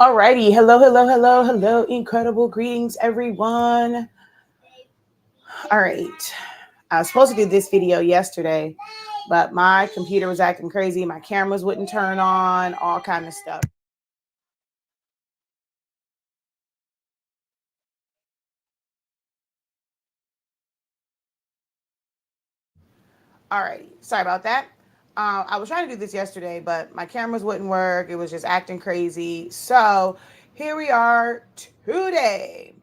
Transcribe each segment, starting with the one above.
Alrighty, hello, incredible greetings, everyone. All right, I was supposed to do this video yesterday, but my computer was acting crazy. My cameras wouldn't turn on, all kind of stuff. Alrighty, sorry about that. I was trying to do this yesterday, but my cameras wouldn't work. It was just acting crazy. So here we are today.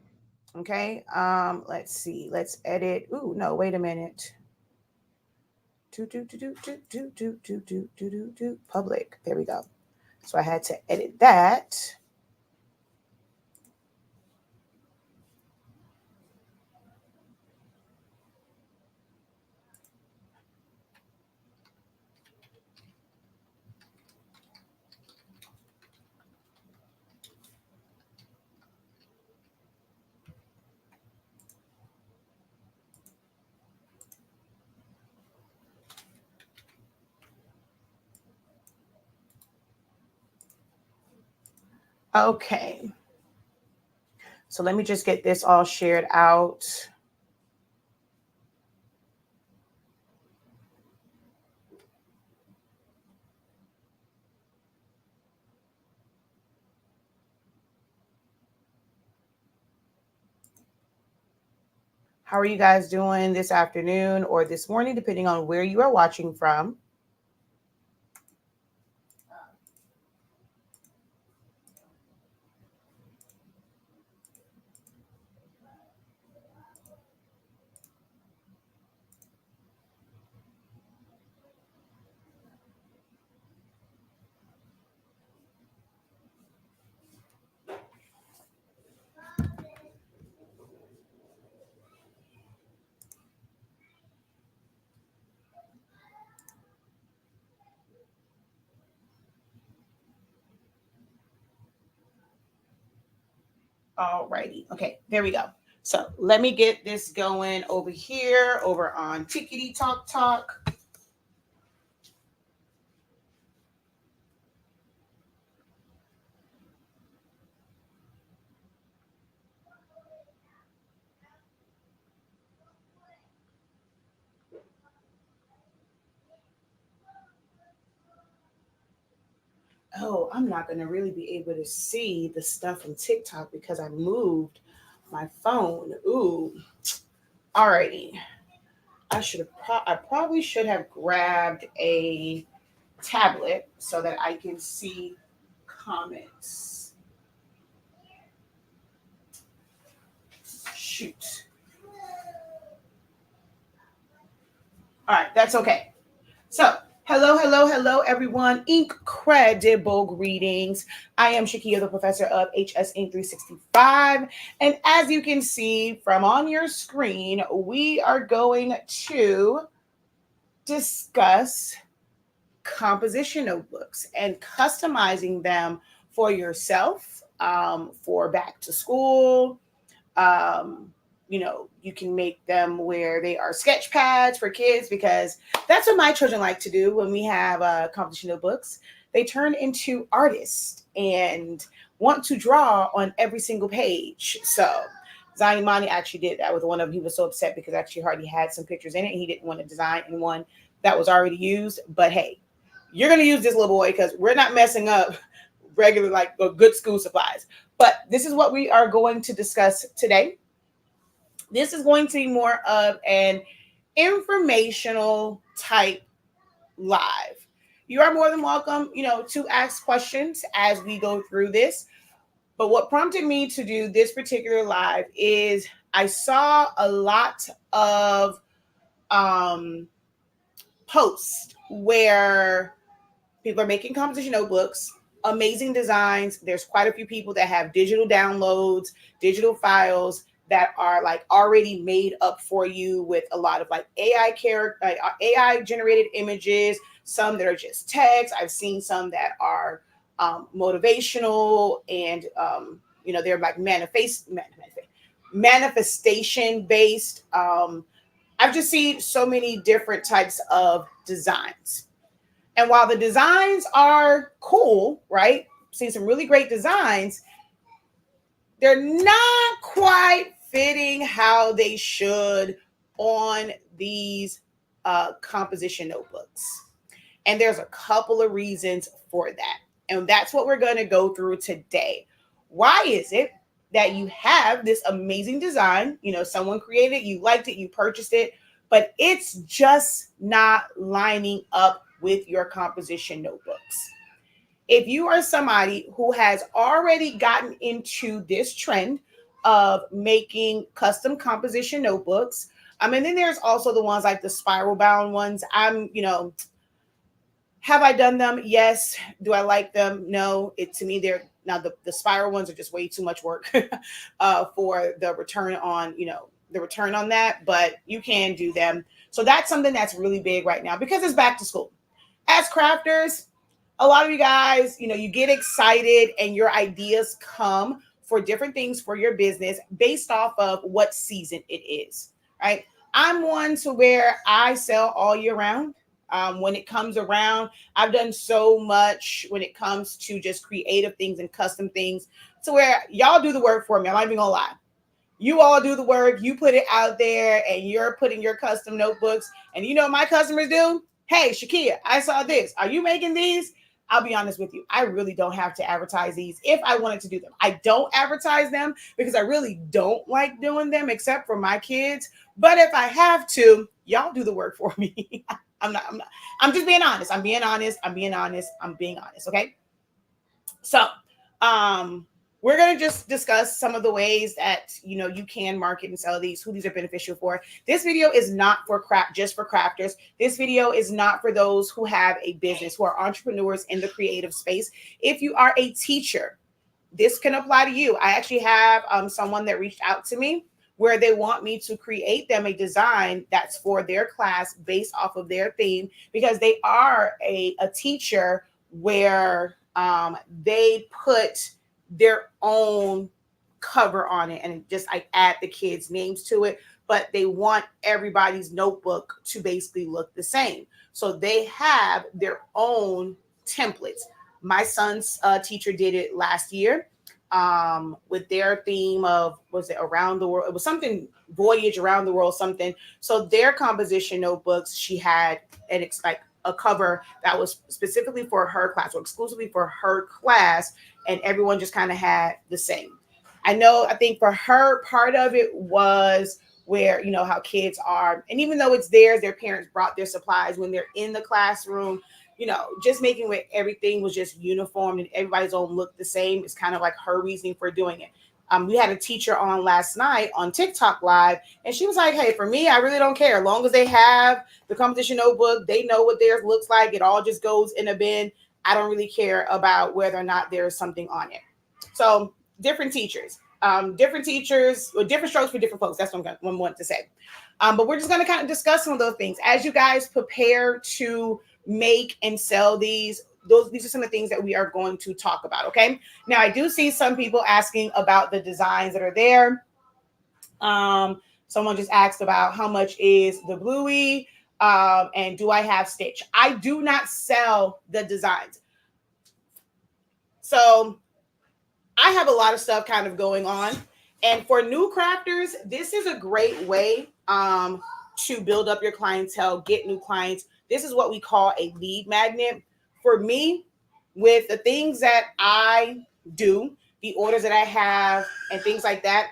Okay, let's see. Let's edit. Ooh, no, wait a minute. Public. There we go. So I had to edit that. Okay. So let me just get this all shared out. How are you guys doing this afternoon or this morning, depending on where you are watching from? Alrighty. Okay, there we go. So let me get this going over here, over on Tickety Talk Talk. Oh, I'm not going to really be able to see the stuff from TikTok because I moved my phone. Ooh. Alrighty. I probably should have grabbed a tablet so that I can see comments. Shoot. All right, that's okay. So, hello, everyone. Incredible greetings. I am Shakia, the professor of HSN 365. And as you can see from on your screen, we are going to discuss composition notebooks and customizing them for yourself, for back to school. Um, you can make them where they are sketch pads for kids because that's what my children like to do when we have composition notebooks. They turn into artists and want to draw on every single page. So Zayimani actually did that with one of them. He was so upset because actually already had some pictures in it. And he didn't want to design in one that was already used. But hey, you're going to use this little boy because we're not messing up regular, like good school supplies. But this is what we are going to discuss today. This is going to be more of an informational type live. You are more than welcome, to ask questions as we go through this. But what prompted me to do this particular live is I saw a lot of posts where people are making composition notebooks, amazing designs. There's quite a few people that have digital downloads, digital files that are like already made up for you with a lot of like AI generated images, some that are just text. I've seen some that are motivational and they're like manifestation based. I've just seen so many different types of designs. And while the designs are cool, right? seen some really great designs. They're not quite fitting how they should on these composition notebooks. And there's a couple of reasons for that. And that's what we're going to go through today. Why is it that you have this amazing design? You know, someone created it, you liked it, you purchased it, but it's just not lining up with your composition notebooks. If you are somebody who has already gotten into this trend of making custom composition notebooks, and then there's also the ones like the spiral bound ones. Have I done them? Yes. Do I like them? No. To me, they're now the spiral ones are just way too much work for the return on, the return on that, but you can do them. So that's something that's really big right now because it's back to school. As crafters, a lot of you guys, you get excited and your ideas come for different things for your business based off of what season it is, right? I'm one to where I sell all year round. When it comes around, I've done so much when it comes to just creative things and custom things to where y'all do the work for me. I'm not even gonna lie. You all do the work. You put it out there and you're putting your custom notebooks. And you know what my customers do? Hey, Shakia, I saw this. Are you making these? I'll be honest with you. I really don't have to advertise these if I wanted to do them. I don't advertise them because I really don't like doing them except for my kids. But if I have to, y'all do the work for me. I'm just being honest. I'm being honest. Okay. So, we're going to just discuss some of the ways that, you can market and sell these, who these are beneficial for. This video is not for just for crafters. This video is not for those who have a business, who are entrepreneurs in the creative space. If you are a teacher, this can apply to you. I actually have someone that reached out to me where they want me to create them a design that's for their class based off of their theme, because they are a teacher where they put their own cover on it and just add the kids' names to it, but they want everybody's notebook to basically look the same. So they have their own templates. My son's teacher did it last year with their theme of, was it around the world? It was something, voyage around the world, something. So their composition notebooks, she had a cover that was specifically for her class or exclusively for her class, and everyone just kind of had the same. I think for her, part of it was where, how kids are, and even though it's theirs, their parents brought their supplies when they're in the classroom, just making where everything was just uniform and everybody's own look the same is kind of like her reasoning for doing it. We had a teacher on last night on TikTok Live, and she was like, hey, for me, I really don't care. As long as they have the composition notebook, they know what theirs looks like. It all just goes in a bin. I don't really care about whether or not there's something on it. So different teachers, or different strokes for different folks. That's what I want to say. But we're just going to kind of discuss some of those things as you guys prepare to make and sell these. These are some of the things that we are going to talk about. Okay. Now I do see some people asking about the designs that are there. Someone just asked about how much is the Bluey, and do I have Stitch? I do not sell the designs. So I have a lot of stuff kind of going on. And for new crafters, this is a great way to build up your clientele, get new clients. This is what we call a lead magnet. For me, with the things that I do, the orders that I have and things like that,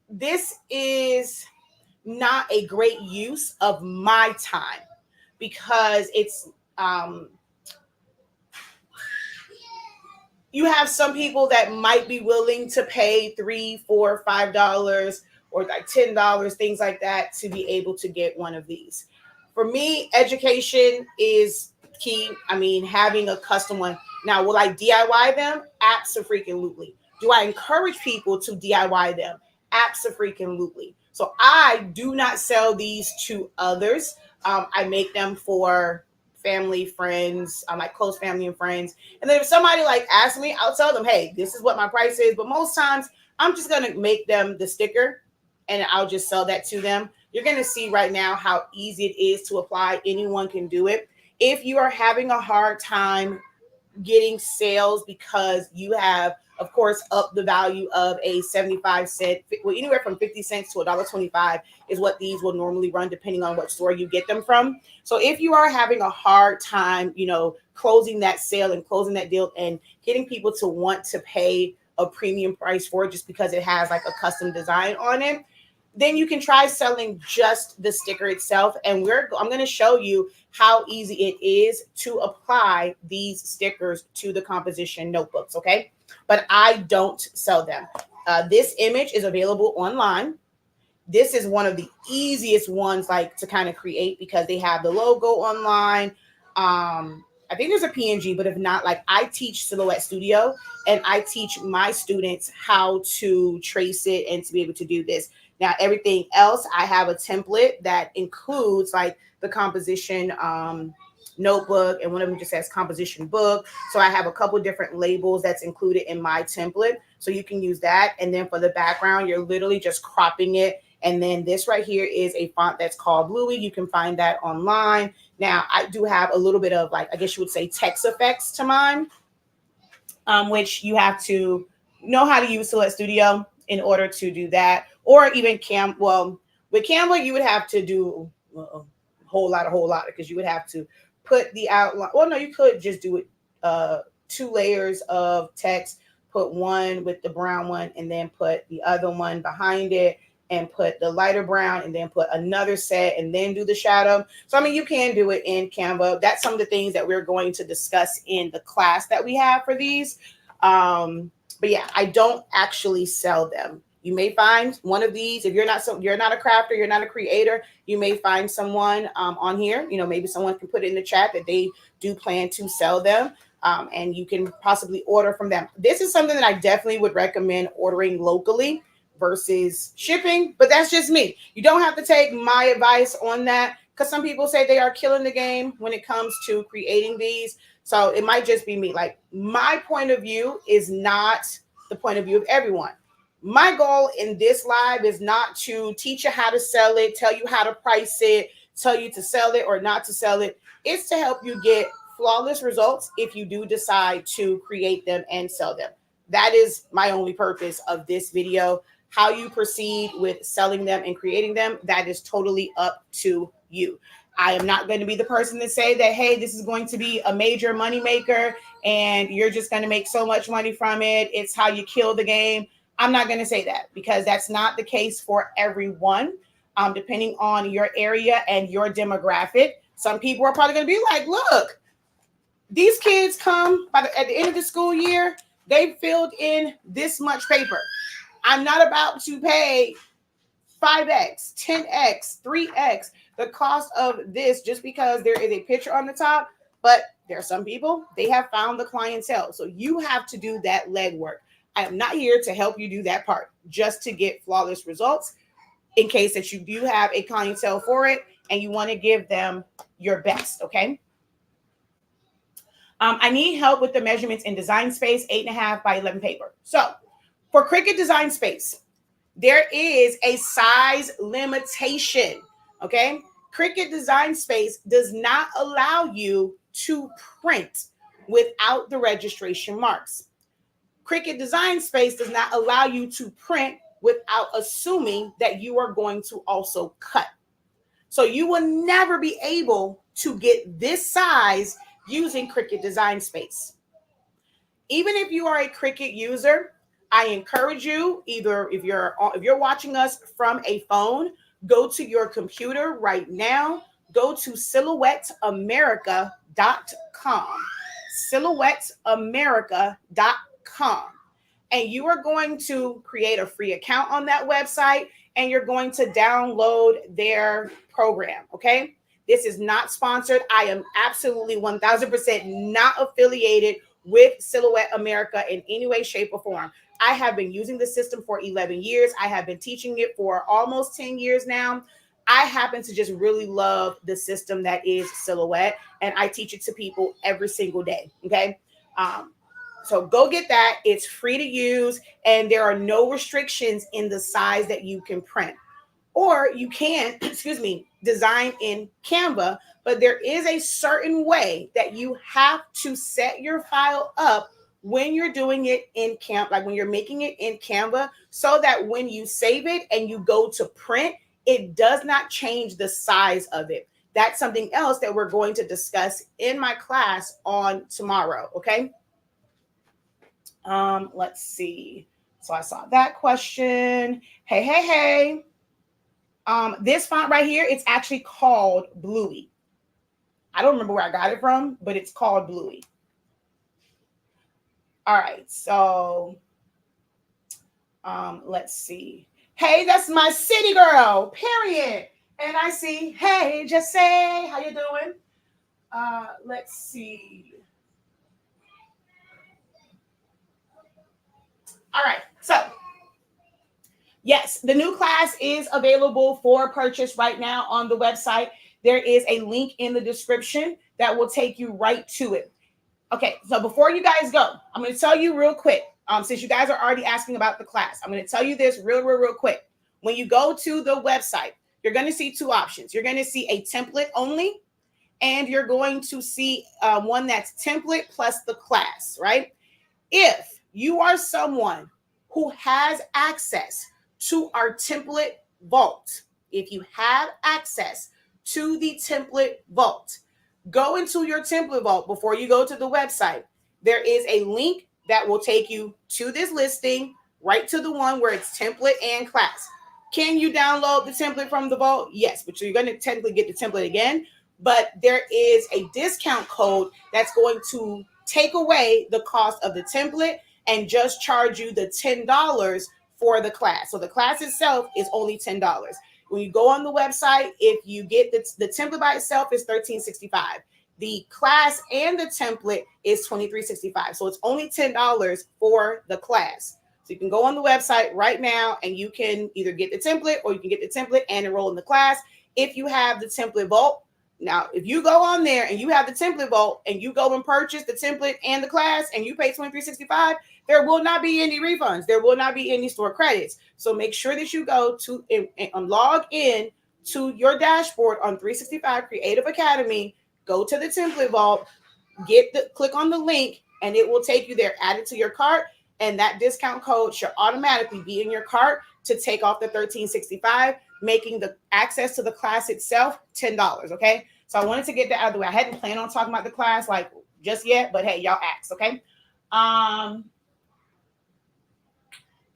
this is not a great use of my time because it's you have some people that might be willing to pay $3, $4, $5 or like $10, things like that, to be able to get one of these. For me, education is key. Having a custom one. Now, will I DIY them? Abso-freaking-lutely. Do I encourage people to DIY them? Abso-freaking-lutely. So I do not sell these to others. I make them for family, friends, like close family and friends. And then if somebody asks me, I'll tell them, hey, this is what my price is. But most times I'm just going to make them the sticker and I'll just sell that to them. You're going to see right now how easy it is to apply. Anyone can do it. If you are having a hard time getting sales because you have, of course, up the value of a 75 cent, well, anywhere from 50 cents to $1.25 is what these will normally run, depending on what store you get them from. So if you are having a hard time, closing that sale and closing that deal and getting people to want to pay a premium price for it just because it has like a custom design on it, then you can try selling just the sticker itself. And I'm going to show you how easy it is to apply these stickers to the composition notebooks. Okay. But I don't sell them. This image is available online. This is one of the easiest ones like to kind of create because they have the logo online. I think there's a PNG, but if not, like I teach Silhouette Studio and I teach my students how to trace it and to be able to do this. Now, everything else, I have a template that includes like the composition notebook, and one of them just says composition book. So I have a couple different labels that's included in my template. So you can use that. And then for the background, you're literally just cropping it. And then this right here is a font that's called Bluey. You can find that online. Now, I do have a little bit of like, I guess you would say text effects to mine, which you have to know how to use Silhouette Studio in order to do that. Or even with Canva, you would have to do a whole lot because you would have to put the outline. Well, no, you could just do it 2 layers of text, put one with the brown one and then put the other one behind it and put the lighter brown and then put another set and then do the shadow. So, I mean, you can do it in Canva. That's some of the things that we're going to discuss in the class that we have for these. But yeah, I don't actually sell them. You may find one of these. If you're not a crafter, you're not a creator, you may find someone on here. Maybe someone can put it in the chat that they do plan to sell them, and you can possibly order from them. This is something that I definitely would recommend ordering locally versus shipping, but that's just me. You don't have to take my advice on that because some people say they are killing the game when it comes to creating these. So it might just be me. Like, my point of view is not the point of view of everyone. My goal in this live is not to teach you how to sell it, tell you how to price it, tell you to sell it or not to sell it. It's to help you get flawless results if you do decide to create them and sell them. That is my only purpose of this video. How you proceed with selling them and creating them, that is totally up to you. I am not going to be the person to say that, hey, this is going to be a major money maker and you're just going to make so much money from it. It's how you kill the game. I'm not going to say that because that's not the case for everyone, depending on your area and your demographic. Some people are probably going to be like, look, these kids come at the end of the school year, they filled in this much paper. I'm not about to pay 5x, 10x, 3x the cost of this just because there is a picture on the top. But there are some people, they have found the clientele. So you have to do that legwork. I am not here to help you do that part, just to get flawless results in case that you do have a clientele for it and you want to give them your best, okay? I need help with the measurements in Design Space 8.5 by 11 paper. So for Cricut Design Space, there is a size limitation, okay? Cricut Design Space does not allow you to print without the registration marks. Cricut Design Space does not allow you to print without assuming that you are going to also cut. So you will never be able to get this size using Cricut Design Space. Even if you are a Cricut user, I encourage you, either if you're watching us from a phone, go to your computer right now, go to silhouetteamerica.com, silhouetteamerica.com, and you are going to create a free account on that website, and you're going to download their program, okay? This is not sponsored. I am absolutely 1000% not affiliated with Silhouette America in any way, shape, or form. I have been using the system for 11 years. I have been teaching it for almost 10 years now. I happen to just really love the system that is Silhouette, and I teach it to people every single day, okay? So go get that. It's free to use, and there are no restrictions in the size that you can print. or you can, design in Canva, but there is a certain way that you have to set your file up when you're doing it in Canva, like when you're making it in Canva, so that when you save it and you go to print, it does not change the size of it. That's something else that we're going to discuss in my class on tomorrow, okay? Let's see. So I saw that question. Hey. This font right here, it's actually called Bluey. I don't remember where I got it from, but it's called Bluey. All right, so let's see. Hey, that's my city girl, period. And I see, hey, just say, how you doing? Let's see. All right, so yes, the new class is available for purchase right now on the website. There is a link in the description that will take you right to it. Okay, so before you guys go, I'm going to tell you real quick, since you guys are already asking about the class, I'm going to tell you this real quick. When you go to the website, you're going to see two options. You're going to see a template only, and you're going to see one that's template plus the class, right? If you are someone who has access to our template vault, if you have access to the template vault, go into your template vault before you go to the website. There is a link that will take you to this listing, right to the one where it's template and class. Can you download the template from the vault? Yes, but you're going to technically get the template again. But there is a discount code that's going to take away the cost of the template and just charge you the $10 for the class. So the class itself is only $10. When you go on the website, if you get the template by itself is $13.65. The class and the template is $23.65. So it's only $10 for the class. So you can go on the website right now and you can either get the template or you can get the template and enroll in the class. If you have the template vault, now, if you go on there and you have the template vault and you go and purchase the template and the class and you pay $23.65, there will not be any refunds. There will not be any store credits. So make sure that you go to and log in to your dashboard on 365 Creative Academy, go to the template vault, click on the link, and it will take you there. Add it to your cart, and that discount code should automatically be in your cart to take off the $13.65, making the access to the class itself $10. Okay. So I wanted to get that out of the way. I hadn't planned on talking about the class like just yet, but hey, y'all asked. Okay.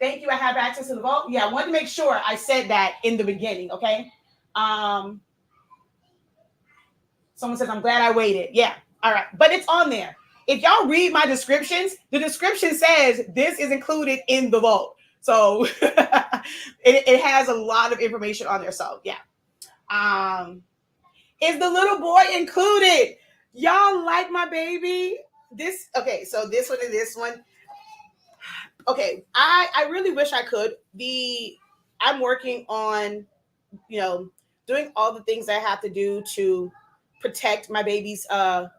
Thank you. I have access to the vault. Yeah, I wanted to make sure I said that in the beginning. Okay. Someone says, I'm glad I waited. Yeah. All right. But it's on there. If y'all read my descriptions, the description says this is included in the vault. So it has a lot of information on there. So yeah. Is the little boy included? Y'all like my baby? Okay, so this one and this one. Okay, I really wish I could. I'm working on, doing all the things I have to do to protect my baby's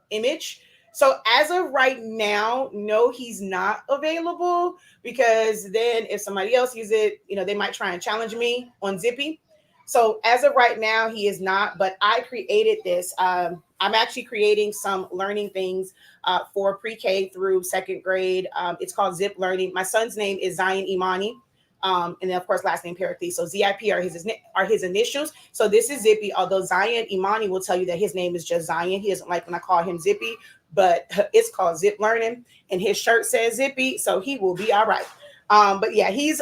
image. So as of right now, no, he's not available, because then if somebody else uses it, they might try and challenge me on Zippy. So as of right now, he is not, but I created this. I'm actually creating some learning things for pre-K through second grade. It's called Zip Learning. My son's name is Zion Imani. And then of course, last name Pericles. So ZIP are his initials. So this is Zippy, although Zion Imani will tell you that his name is just Zion. He doesn't like when I call him Zippy, but it's called Zip Learning, and his shirt says Zippy, so he will be all right. But yeah, he's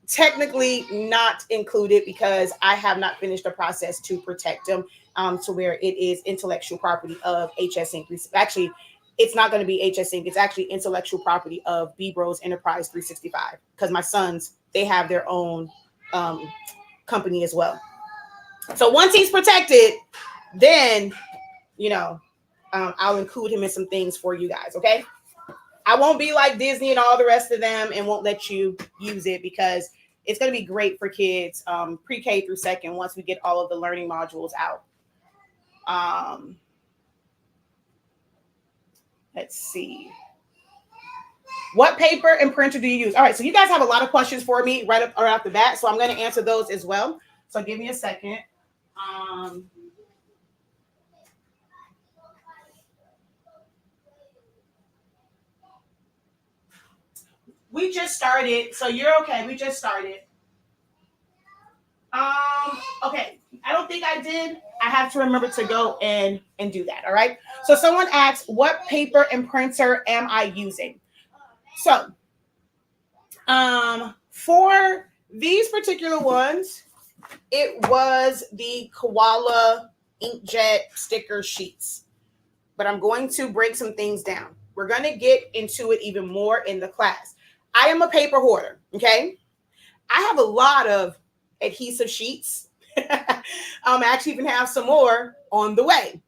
technically not included because I have not finished the process to protect him to where it is intellectual property of HS Inc. Actually, it's not going to be HS Inc. It's actually intellectual property of B Bros Enterprise 365, because my sons, they have their own company as well. So once he's protected, then, I'll include him in some things for you guys. Okay. I won't be like Disney and all the rest of them and won't let you use it, because it's going to be great for kids pre-K through second once we get all of the learning modules out. Let's see. What paper and printer do you use? All right, so you guys have a lot of questions for me right off the bat, so I'm going to answer those as well. So give me a second. We just started, so you're okay. We just started. Okay. I don't think I did. I have to remember to go and do that. All right. So someone asked, what paper and printer am I using? So, for these particular ones, it was the Koala inkjet sticker sheets. But I'm going to break some things down. We're going to get into it even more in the class. I am a paper hoarder. Okay. I have a lot of adhesive sheets. I actually even have some more on the way.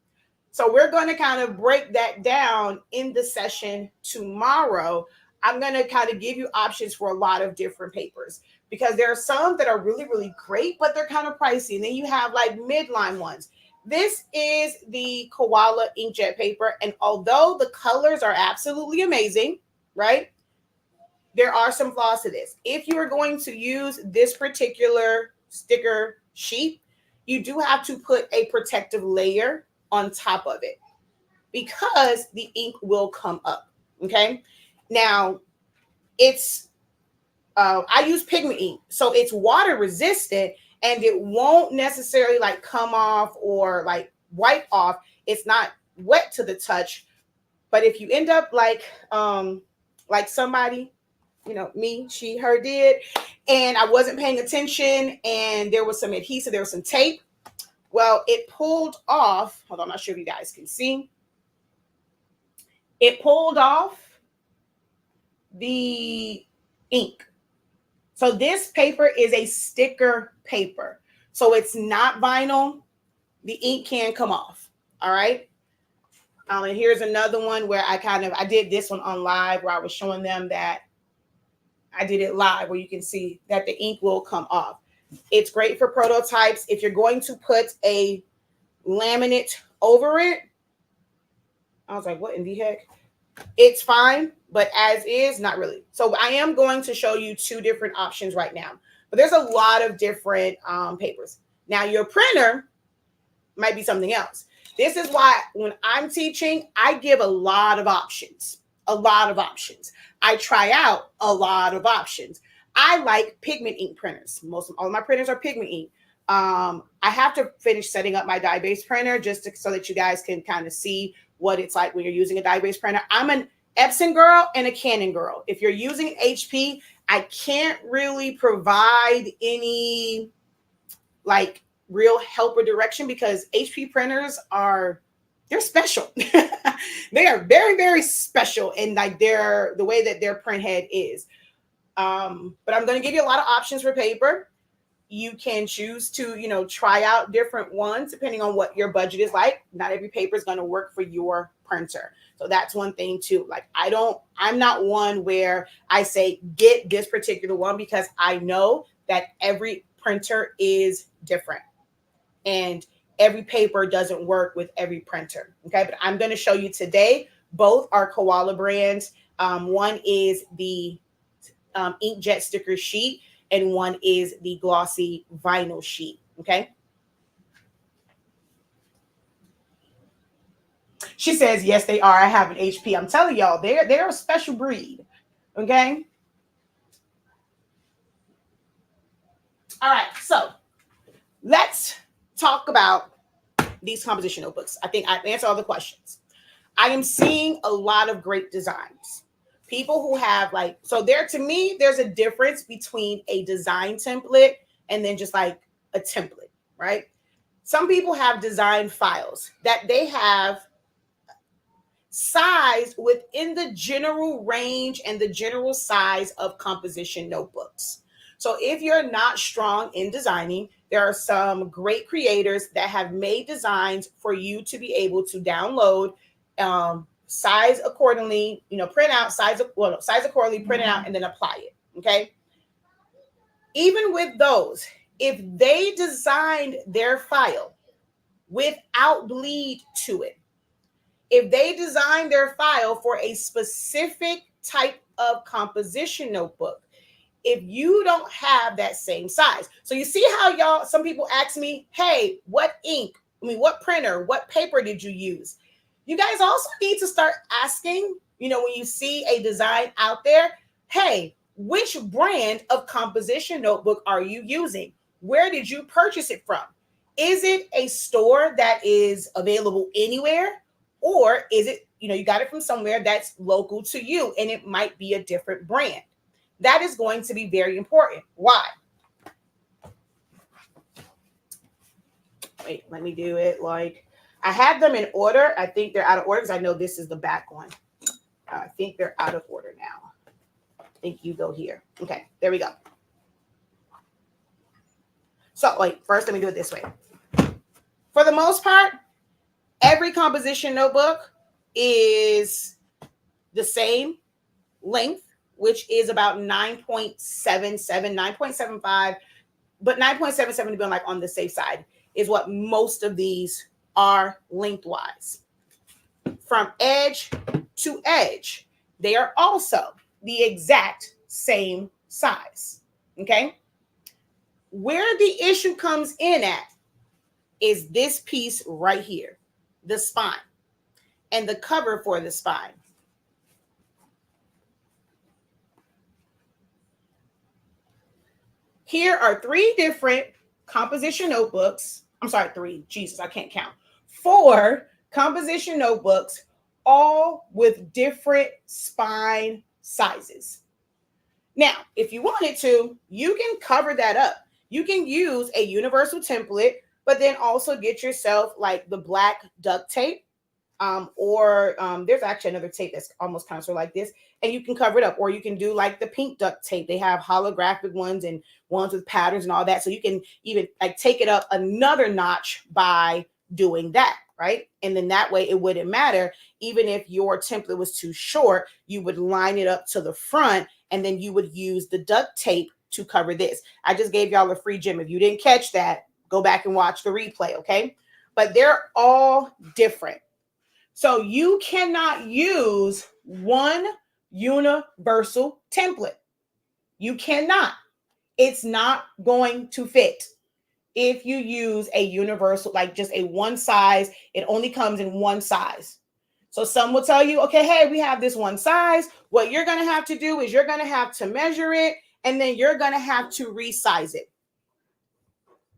So we're going to kind of break that down in the session tomorrow. I'm going to kind of give you options for a lot of different papers because there are some that are really, really great, but they're kind of pricey. And then you have like midline ones. This is the Koala inkjet paper. And although the colors are absolutely amazing, right? There are some flaws to this. If you are going to use this particular sticker sheet, you do have to put a protective layer on top of it because the ink will come up. Okay. Now it's, I use pigment ink, so it's water resistant and it won't necessarily like come off or like wipe off. It's not wet to the touch. But if you end up like somebody, me, she, her did, and I wasn't paying attention and there was some adhesive, there was some tape. Well, it pulled off. Hold on, I'm not sure if you guys can see. It pulled off the ink. So this paper is a sticker paper. So it's not vinyl. The ink can come off. All right. And here's another one where I did this one on live where I was showing them that I did it live where you can see that the ink will come off. It's great for prototypes. If you're going to put a laminate over it, I was like, what in the heck? It's fine, but as is, not really. So I am going to show you two different options right now. But there's a lot of different papers. Now, your printer might be something else. This is why when I'm teaching, I give a lot of options. A lot of options. I try out a lot of options. I like pigment ink printers. All of my printers are pigment ink. I have to finish setting up my dye-based printer so that you guys can kind of see what it's like when you're using a dye-based printer. I'm an Epson girl and a Canon girl. If you're using HP, I can't really provide any like real help or direction because HP printers they're special. They are very, very special in like the way that their print head is. But I'm going to give you a lot of options for paper. You can choose to, try out different ones depending on what your budget is like. Not every paper is going to work for your printer. So that's one thing too. Like I'm not one where I say get this particular one because I know that every printer is different and every paper doesn't work with every printer. Okay. But I'm going to show you today, both are Koala brands. One is the inkjet sticker sheet and one is the glossy vinyl sheet. Okay. She says, yes, they are. I have an HP. I'm telling y'all, they're a special breed. Okay. All right. So let's talk about these composition notebooks. I think I've answered all the questions. I am seeing a lot of great designs. People who have to me, there's a difference between a design template and then just like a template, right? Some people have design files that they have sized within the general range and the general size of composition notebooks. So if you're not strong in designing, there are some great creators that have made designs for you to be able to download, size accordingly, print out, size accordingly, print it out, and then apply it. Okay. Even with those, if they designed their file without bleed to it, if they designed their file for a specific type of composition notebook, if you don't have that same size. So you see how some people ask me, hey, what ink? What printer, what paper did you use? You guys also need to start asking, when you see a design out there, hey, which brand of composition notebook are you using? Where did you purchase it from? Is it a store that is available anywhere? Or is it, you got it from somewhere that's local to you and it might be a different brand? That is going to be very important. Why? Wait, let me do it like I have them in order. I think they're out of order because I know this is the back one. I think they're out of order now. I think you go here. Okay, there we go. So wait, first let me do it this way. For the most part, every composition notebook is the same length, which is about 9.77, 9.75, but 9.77 to be like on the safe side is what most of these are lengthwise. From edge to edge, they are also the exact same size, okay? Where the issue comes in at is this piece right here, the spine, and the cover for the spine. Here are 3 different composition notebooks. I'm sorry, 3. Jesus, I can't count. 4 composition notebooks, all with different spine sizes. Now, if you wanted to, you can cover that up. You can use a universal template, but then also get yourself like the black duct tape, or there's actually another tape that's almost kind of sort of like this, and you can cover it up. Or you can do like the pink duct tape. They have holographic ones and ones with patterns and all that. So you can even like take it up another notch by doing that, right? And then that way it wouldn't matter. Even if your template was too short, you would line it up to the front and then you would use the duct tape to cover this. I just gave y'all a free gem. If you didn't catch that, go back and watch the replay, okay? But they're all different. So you cannot use one universal template. You cannot. It's not going to fit. If you use a universal, like just a one size, it only comes in one size. So some will tell you, okay, hey, we have this one size. What you're going to have to do is you're going to have to measure it, and then you're going to have to resize it.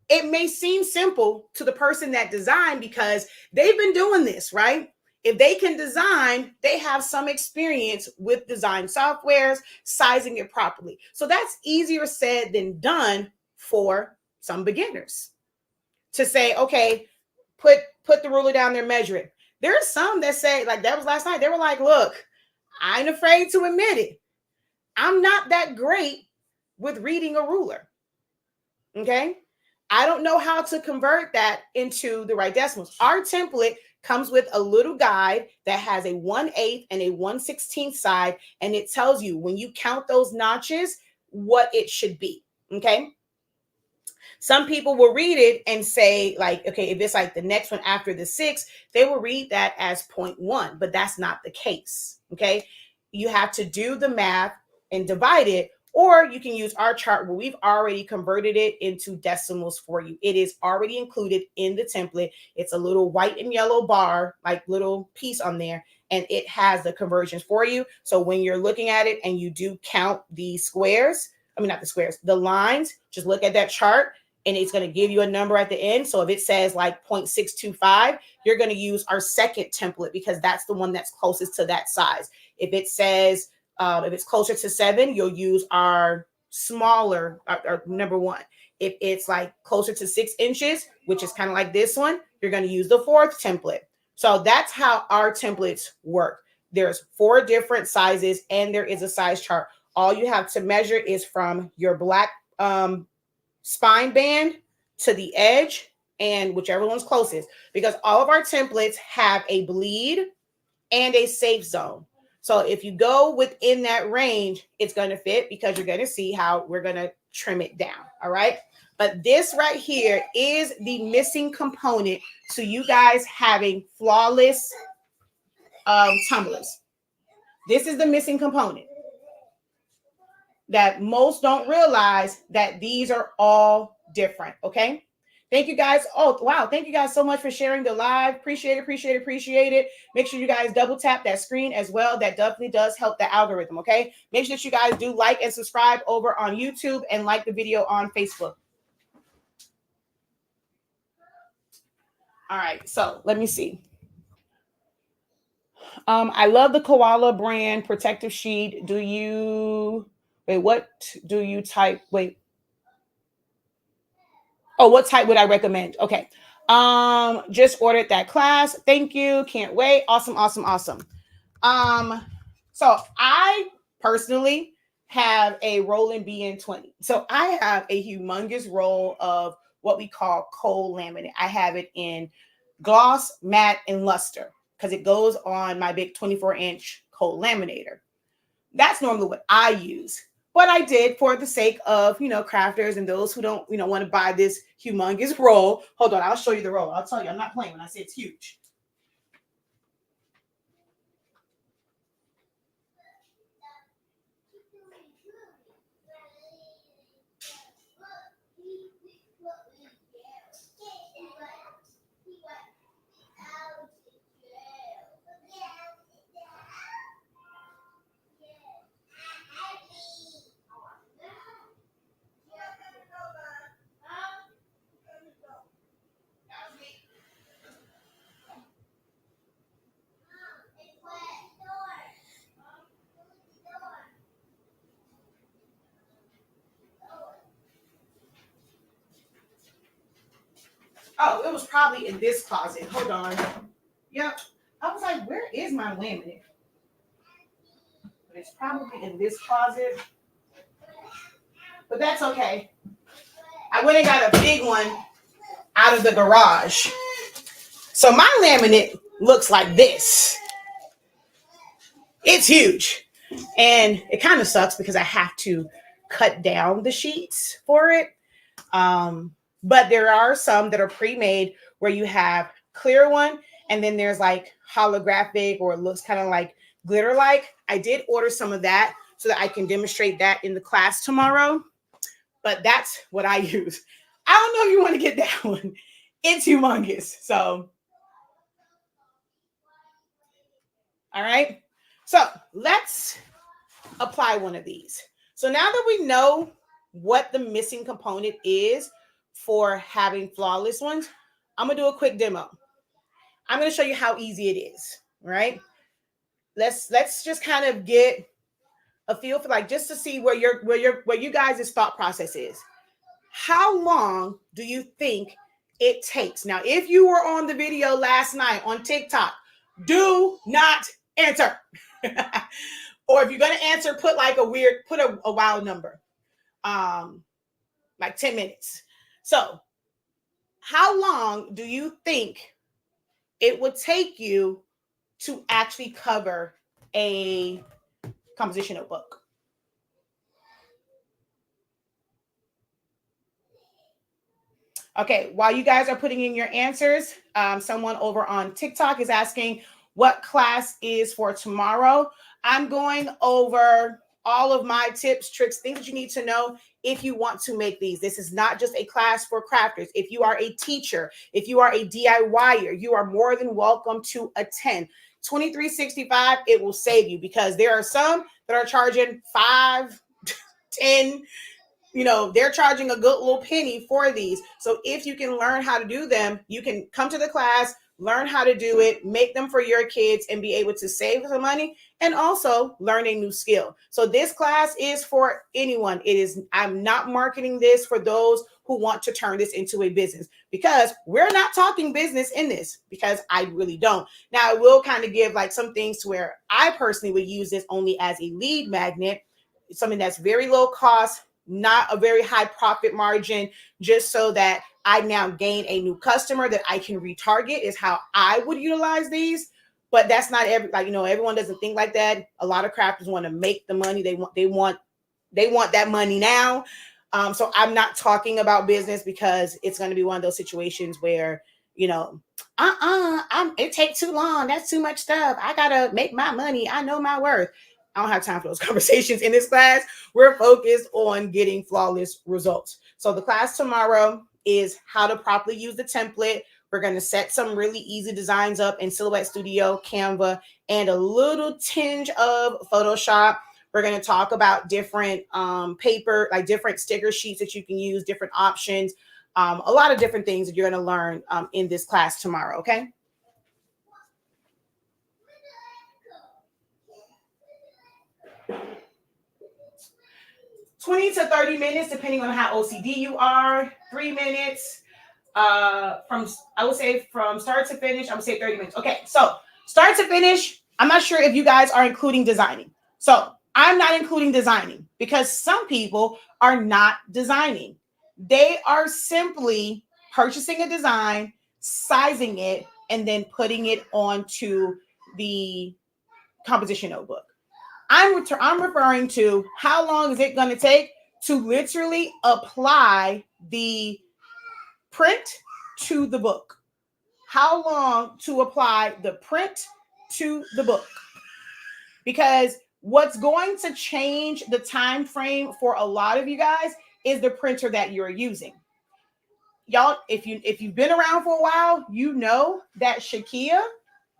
It may seem simple to the person that designed because they've been doing this, right? If they can design, they have some experience with design softwares, sizing it properly. So that's easier said than done for some beginners to say, okay, put the ruler down there, measure it. There are some that say, like that was last night, they were like, look, I ain't afraid to admit it. I'm not that great with reading a ruler. Okay. I don't know how to convert that into the right decimals. Our template comes with a little guide that has a 1/8 and a 1/16 side, and it tells you when you count those notches what it should be. Okay. Some people will read it and say, like, okay, if it's like the next one after the 6, they will read that as 0.1, but that's not the case. Okay. You have to do the math and divide it, or you can use our chart where we've already converted it into decimals for you. It is already included in the template. It's a little white and yellow bar, like little piece on there, and it has the conversions for you. So when you're looking at it and you do count the squares, not the squares, the lines, just look at that chart and it's going to give you a number at the end. So if it says like 0.625, you're going to use our second template because that's the one that's closest to that size. If it says, if it's closer to 7, you'll use our smaller, our number 1. If it's like closer to 6 inches, which is kind of like this one, you're going to use the 4th template. So that's how our templates work. There's 4 different sizes and there is a size chart. All you have to measure is from your black spine band to the edge and whichever one's closest, because all of our templates have a bleed and a safe zone. So if you go within that range, it's going to fit because you're going to see how we're going to trim it down. All right. But this right here is the missing component to you guys having flawless tumblers. This is the missing component. that most don't realize that these are all different. Okay. Thank you guys. Oh, wow. Thank you guys so much for sharing the live. Appreciate it. Appreciate it. Appreciate it. Make sure you guys double tap that screen as well. That definitely does help the algorithm. Okay. Make sure that you guys do like and subscribe over on YouTube and like the video on Facebook. All right. So let me see. I love the Koala brand protective sheet. Do you wait? What do you type? Wait. Oh, what type would I recommend? Okay. Just ordered that class. Thank you. Can't wait. Awesome, awesome, awesome. So I personally have a roll in BN20. So I have a humongous roll of what we call cold laminate. I have it in gloss, matte, and luster because it goes on my big 24-inch cold laminator. That's normally what I use. But I did for the sake of, crafters and those who don't, want to buy this humongous roll. Hold on, I'll show you the roll. I'll tell you, I'm not playing when I say it's huge. Oh, it was probably in this closet. Hold on. Yep. I was like, where is my laminate? But it's probably in this closet. But that's okay. I went and got a big one out of the garage. So my laminate looks like this. It's huge. And it kind of sucks because I have to cut down the sheets for it. But there are some that are pre-made where you have clear one and then there's like holographic or it looks kind of like glitter like. I did order some of that so that I can demonstrate that in the class tomorrow. But that's what I use. I don't know if you want to get that one. It's humongous. So, all right. So let's apply one of these. So now that we know what the missing component is for having flawless ones, I'm going to do a quick demo. I'm going to show you how easy it is, right? Let's just kind of get a feel for like just to see where you guys' thought process is. How long do you think it takes? Now, if you were on the video last night on TikTok, do not answer. Or if you're going to answer, put like a wild number. Like 10 minutes. So, how long do you think it would take you to actually cover a composition notebook? Okay, while you guys are putting in your answers, someone over on TikTok is asking what class is for tomorrow. I'm going over all of my tips, tricks, things that you need to know if you want to make these. This is not just a class for crafters. If you are a teacher, if you are a DIYer, you are more than welcome to attend. $23.65, it will save you because there are some that are charging $5, $10. They're charging a good little penny for these. So if you can learn how to do them, you can come to the class, learn how to do it, make them for your kids and be able to save some money and also learn a new skill. So this class is for anyone. I'm not marketing this for those who want to turn this into a business because we're not talking business in this because I really don't. Now I will kind of give like some things to where I personally would use this only as a lead magnet, something that's very low cost, not a very high profit margin, just so that I now gain a new customer that I can retarget is how I would utilize these. But that's not everyone doesn't think like that. A lot of crafters want to make the money. They want that money now. So I'm not talking about business because it's going to be one of those situations where, it takes too long. That's too much stuff. I got to make my money. I know my worth. I don't have time for those conversations in this class. We're focused on getting flawless results. So the class tomorrow is how to properly use the template. We're going to set some really easy designs up in Silhouette Studio, Canva, and a little tinge of Photoshop. We're going to talk about different paper, like different sticker sheets that you can use, different options, a lot of different things that you're going to learn in this class tomorrow, okay? $20 to 30 minutes, depending on how OCD you are. 3 minutes. I would say from start to finish, I would say 30 minutes. Okay, so start to finish, I'm not sure if you guys are including designing. So I'm not including designing because some people are not designing. They are simply purchasing a design, sizing it, and then putting it onto the composition notebook. I'm referring to how long is it going to take to literally apply the print to the book. How long to apply the print to the book? Because what's going to change the time frame for a lot of you guys is the printer that you're using. Y'all, if you've been around for a while, you know that Shakia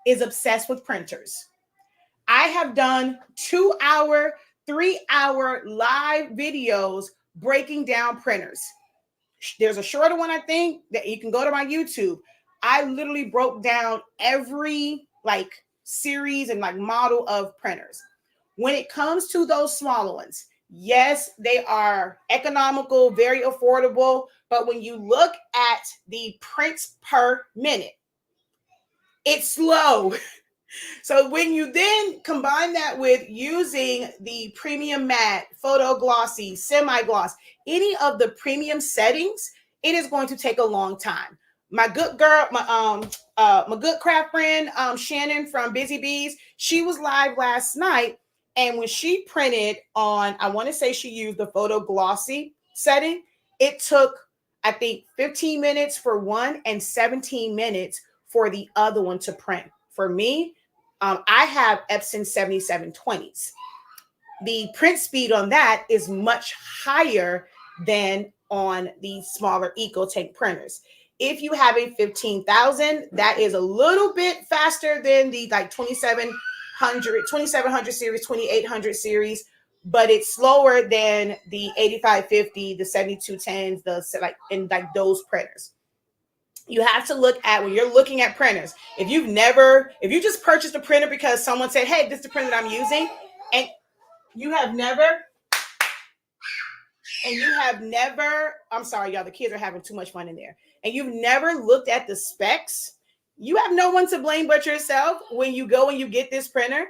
is obsessed with printers. I have done 2-hour, 3-hour live videos breaking down printers. There's a shorter one, I think, that you can go to my YouTube. I literally broke down every series and model of printers. When it comes to those smaller ones, yes, they are economical, very affordable. But when you look at the prints per minute, it's slow. So when you then combine that with using the premium matte, photo glossy, semi-gloss, any of the premium settings, it is going to take a long time. My good girl, my good craft friend, Shannon from Busy Bees, she was live last night. And when she printed on, I want to say she used the photo glossy setting, it took, I think, 15 minutes for one and 17 minutes for the other one to print. For me, I have Epson 7720s. The print speed on that is much higher than on the smaller EcoTank printers. If you have a 15,000, that is a little bit faster than the 2700 series, 2800 series, but it's slower than the 8550, the 7210s, those printers. You have to look at when you're looking at printers. If you just purchased a printer because someone said, hey, this is the printer that I'm using, and you have never, I'm sorry, y'all, the kids are having too much fun in there, and you've never looked at the specs, you have no one to blame but yourself when you go and you get this printer,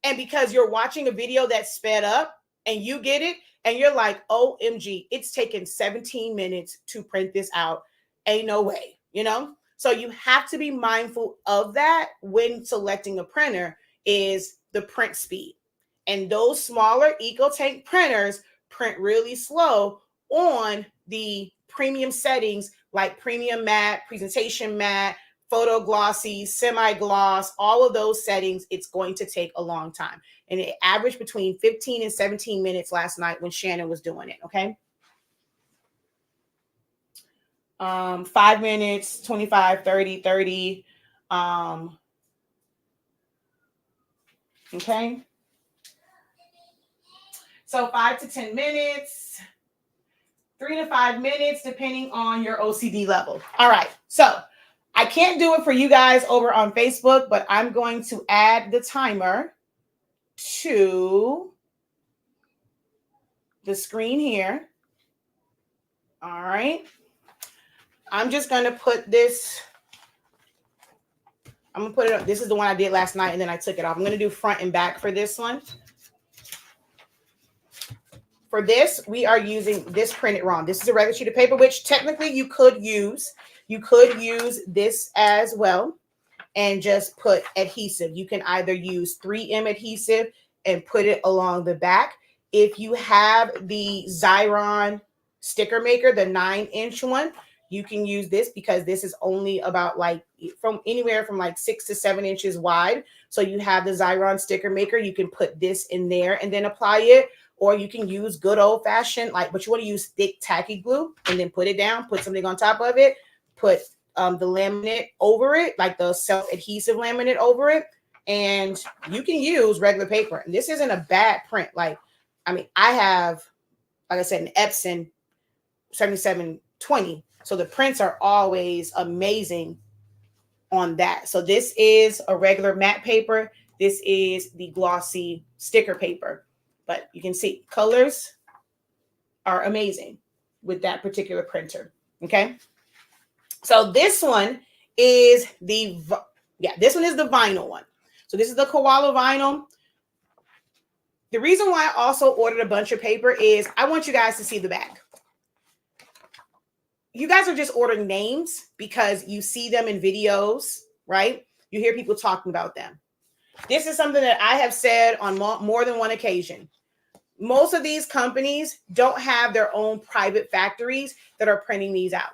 and because you're watching a video that's sped up, and you get it, and you're like, OMG, it's taken 17 minutes to print this out. Ain't no way. So you have to be mindful of that when selecting a printer is the print speed. And those smaller EcoTank printers print really slow on the premium settings like premium matte, presentation matte, photo glossy, semi-gloss, all of those settings. It's going to take a long time. And it averaged between 15 and 17 minutes last night when Shannon was doing it, okay? 5 minutes, 25, 30, 30. Okay. So 5 to 10 minutes, 3 to 5 minutes, depending on your OCD level. All right. So I can't do it for you guys over on Facebook, but I'm going to add the timer to the screen here. All right. I'm just going to put this. I'm going to put it up. This is the one I did last night, and then I took it off. I'm going to do front and back for this one. For this, we are using this printed ROM. This is a regular sheet of paper, which technically you could use. You could use this as well and just put adhesive. You can either use 3M adhesive and put it along the back. If you have the Xyron sticker maker, the 9-inch one, you can use this because this is only about like from anywhere from like 6 to 7 inches wide. So you have the Xyron sticker maker. You can put this in there and then apply it. Or you can use good old fashioned, like, but you want to use thick tacky glue and then put it down, put something on top of it, put the laminate over it, like the self-adhesive laminate over it. And you can use regular paper. And this isn't a bad print. Like, I mean, I have, like I said, an Epson 7720. So the prints are always amazing on that. So this is a regular matte paper. This is the glossy sticker paper. But you can see colors are amazing with that particular printer. Okay. So this one is this one is the vinyl one. So this is the Koala vinyl. The reason why I also ordered a bunch of paper is I want you guys to see the back. You guys are just ordering names because you see them in videos, right? You hear people talking about them. This is something that I have said on more than one occasion. Most of these companies don't have their own private factories that are printing these out.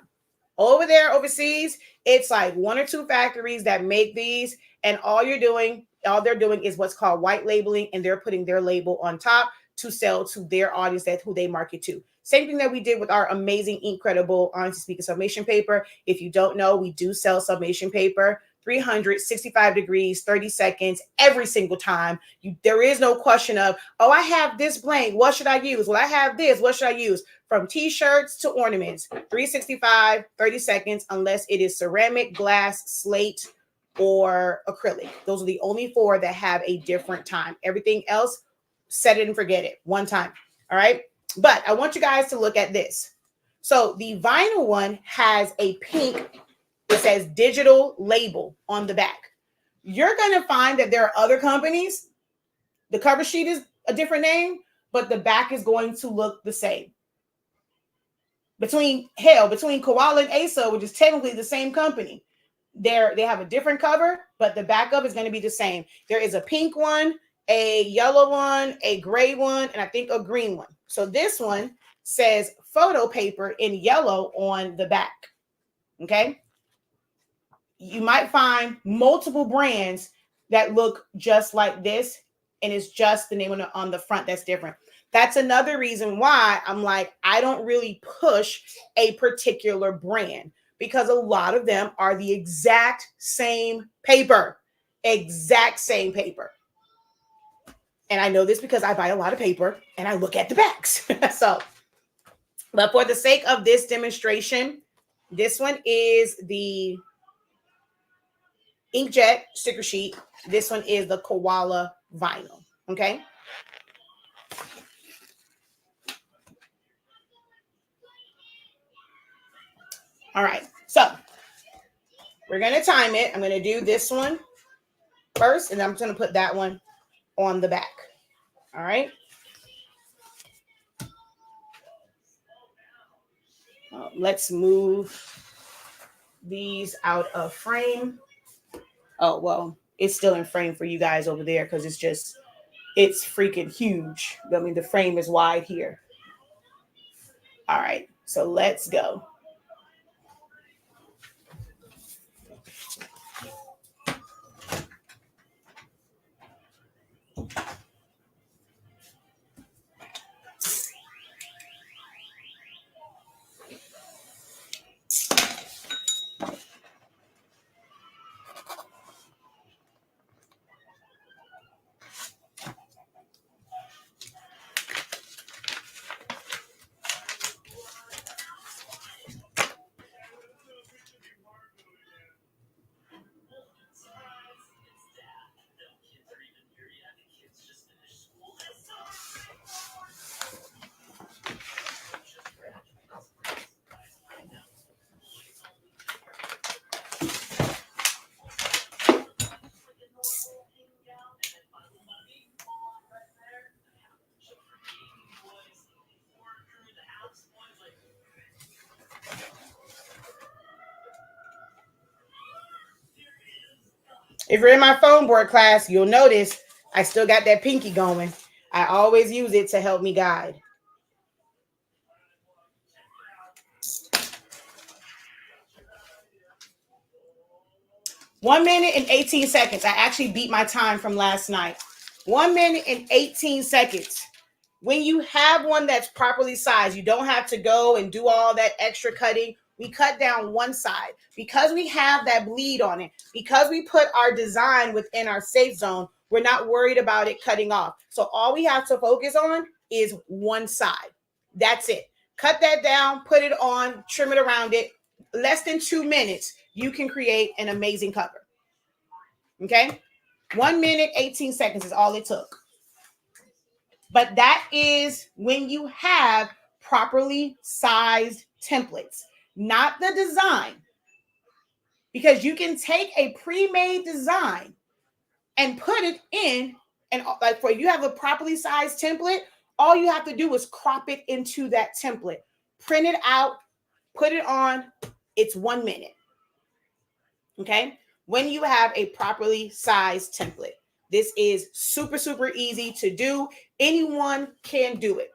Over there overseas, it's like 1 or 2 factories that make these, and all they're doing is what's called white labeling, and they're putting their label on top to sell to their audience, that who they market to. Same thing that we did with our amazing, incredible Honestly Speaking summation paper. If you don't know, we do sell summation paper, 365 degrees, 30 seconds, every single time. There is no question of, oh, I have this blank. What should I use? Well, I have this. What should I use? From t-shirts to ornaments, 365, 30 seconds, unless it is ceramic, glass, slate, or acrylic. Those are the only 4 that have a different time. Everything else, set it and forget it. One time. All right. But I want you guys to look at this. So the vinyl one has a pink, it says digital label on the back. You're going to find that there are other companies. The cover sheet is a different name, but the back is going to look the same. Between Koala and Aso, which is technically the same company, they have a different cover, but the backup is going to be the same. There is a pink one, a yellow one, a gray one, and I think a green one. So this one says photo paper in yellow on the back. Okay. You might find multiple brands that look just like this, and it's just the name on the front that's different. That's another reason why I'm like, I don't really push a particular brand, because a lot of them are the exact same paper. And I know this because I buy a lot of paper and I look at the backs. So, but for the sake of this demonstration, this one is the inkjet sticker sheet. This one is the Koala vinyl. Okay. All right. So we're going to time it. I'm going to do this one first, and I'm going to put that one on the back. All right. Let's move these out of frame. Oh, well, it's still in frame for you guys over there because it's freaking huge. I mean, the frame is wide here. All right. So let's go. If you're in my phone board class, you'll notice I still got that pinky going. I always use it to help me guide. 1 minute and 18 seconds. I actually beat my time from last night. 1 minute and 18 seconds. When you have one that's properly sized, you don't have to go and do all that extra cutting. We cut down one side because we have that bleed on it, because we put our design within our safe zone. We're not worried about it cutting off. So all we have to focus on is one side. That's it. Cut that down, put it on, trim it around it. Less than 2 minutes, you can create an amazing cover. Okay? 1 minute, 18 seconds is all it took. But that is when you have properly sized templates, not the design. Because you can take a pre-made design and put it in, and like for you have a properly sized template, all you have to do is crop it into that template, print it out, put it on. It's 1 minute. Okay? When you have a properly sized template. This is super, super easy to do. Anyone can do it.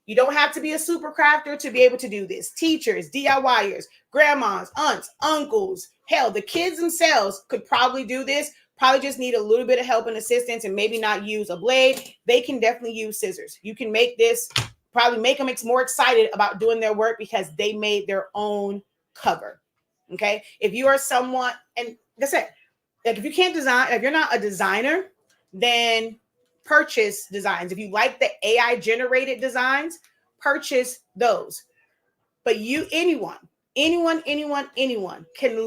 You don't have to be a super crafter to be able to do this. Teachers, DIYers, grandmas, aunts, uncles, hell, the kids themselves could probably do this. Probably just need a little bit of help and assistance and maybe not use a blade. They can definitely use scissors. You can make this, probably make them more excited about doing their work because they made their own cover. Okay? If you are someone, and like I said, like if you can't design, if you're not a designer, then purchase designs. If you like the AI generated designs, purchase those. But anyone can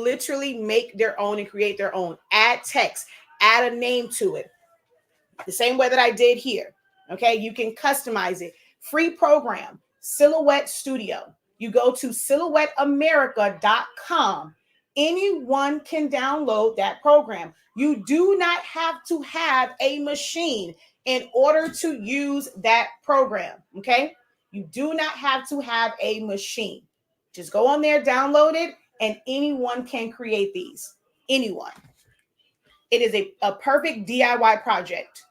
literally make their own and create their own. Add text, add a name to it. The same way that I did here. Okay, you can customize it. Free program, Silhouette Studio. You go to silhouetteamerica.com. Anyone can download that program. You do not have to have a machine in order to use that program. Okay, you do not have to have a machine. Just go on there, download it, and anyone can create these. Anyone. It is a perfect DIY project.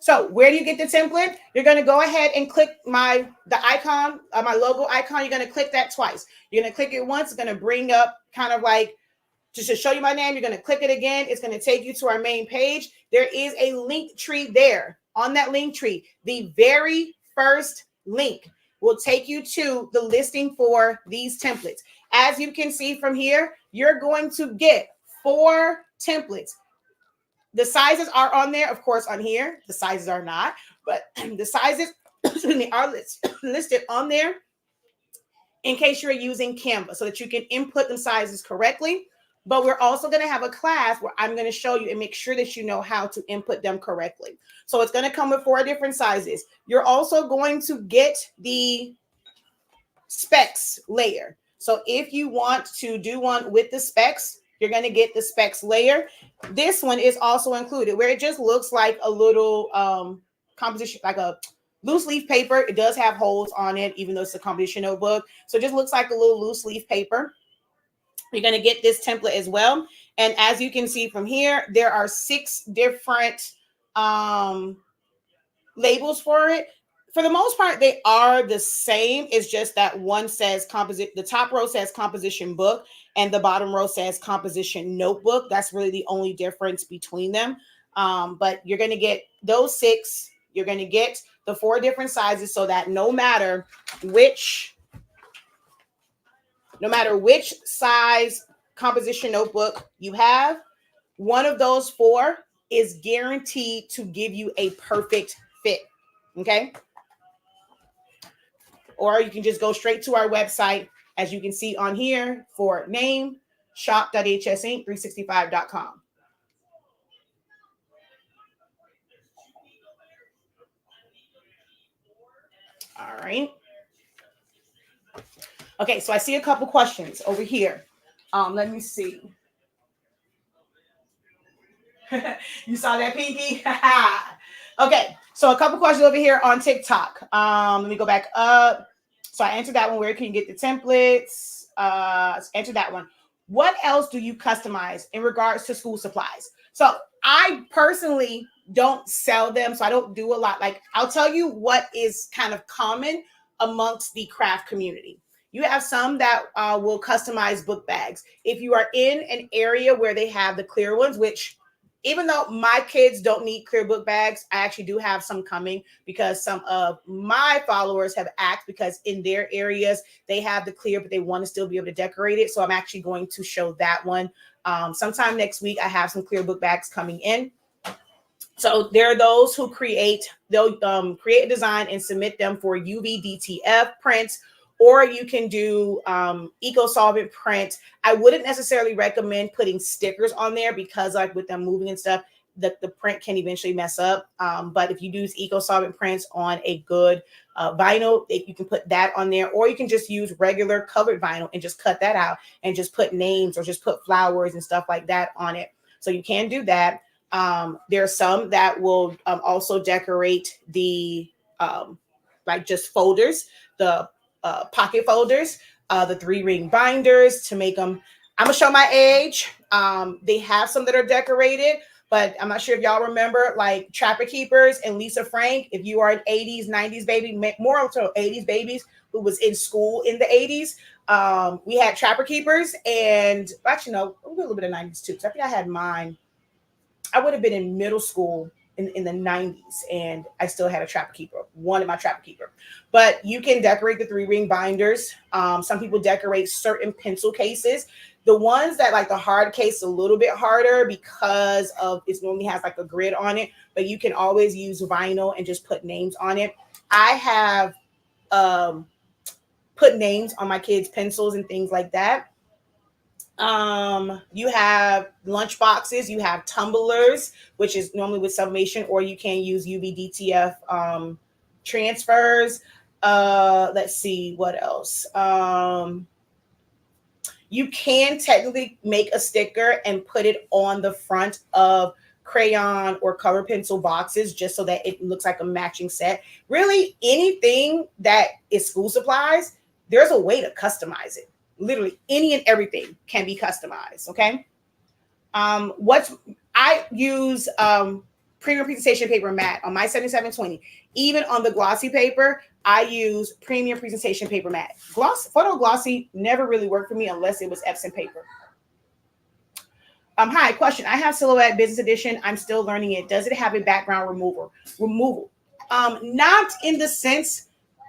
So where do you get the template? You're going to go ahead and click the icon, my logo icon. You're going to click that twice. You're going to click it once. It's going to bring up kind of like, just to show you my name. You're going to click it again. It's going to take you to our main page. There is a link tree there. On that link tree, the very first link will take you to the listing for these templates. As you can see from here, you're going to get 4 templates. The sizes are on there, of course, on here. The sizes are not, but the sizes are listed on there in case you're using Canva so that you can input the sizes correctly. But we're also going to have a class where I'm going to show you and make sure that you know how to input them correctly. So it's going to come with 4 different sizes. You're also going to get the specs layer. So if you want to do one with the specs, you're going to get the specs layer. This one is also included where it just looks like a little composition, like a loose leaf paper. It does have holes on it, even though it's a composition notebook. So it just looks like a little loose leaf paper. You're going to get this template as well. And as you can see from here, there are 6 different labels for it. For the most part, they are the same. It's just that one says the top row says composition book and the bottom row says composition notebook. That's really the only difference between them. But you're going to get those 6. You're going to get the 4 different sizes so that no matter which size composition notebook you have, one of those 4 is guaranteed to give you a perfect fit. Okay. Or you can just go straight to our website, as you can see on here, for name, shop.hsinc365.com. All right. Okay, so I see a couple questions over here. Let me see. You saw that, Pinky? Okay, so a couple questions over here on TikTok. Let me go back up. So I answered that one. Where can you get the templates? Answer that one. What else do you customize in regards to school supplies? So I personally don't sell them, so I don't do a lot. Like, I'll tell you what is kind of common amongst the craft community. You have some that will customize book bags. If you are in an area where they have the clear ones, which even though my kids don't need clear book bags, I actually do have some coming because some of my followers have asked because in their areas they have the clear, but they want to still be able to decorate it. So I'm actually going to show that one. Sometime next week, I have some clear book bags coming in. So there are those who they'll create a design and submit them for UV DTF prints, or you can do eco solvent print. I wouldn't necessarily recommend putting stickers on there because like with them moving and stuff, the print can eventually mess up. But if you use eco solvent prints on a good vinyl, you can put that on there, or you can just use regular covered vinyl and just cut that out and just put names or just put flowers and stuff like that on it. So you can do that. There are some that will also decorate the like just folders, the pocket folders, the 3-ring binders to make them. I'm gonna show my age. They have some that are decorated, but I'm not sure if y'all remember like Trapper Keepers and Lisa Frank. If you are an 80s, 90s baby, more so 80s babies who was in school in the 80s, we had Trapper Keepers, and actually no, a little bit of 90s too. So I think I had mine. I would have been in middle school in the 90s, and I still had a Trapper Keeper, wanted my Trapper Keeper. But you can decorate the 3-ring binders. Some people decorate certain pencil cases. The ones that like the hard case a little bit harder because of it normally has like a grid on it, but you can always use vinyl and just put names on it. I have put names on my kids' pencils and things like that. You have lunch boxes, you have tumblers, which is normally with sublimation, or you can use UV-DTF transfers. Let's see what else. You can technically make a sticker and put it on the front of crayon or color pencil boxes just so that it looks like a matching set. Really, anything that is school supplies, there's a way to customize it. Literally any and everything can be customized. Okay. I use premium presentation paper matte on my 7720. Even on the glossy paper, I use premium presentation paper matte. Photo glossy never really worked for me unless it was Epson paper. Hi, question. I have Silhouette Business Edition. I'm still learning it. Does it have a background removal? Not in the sense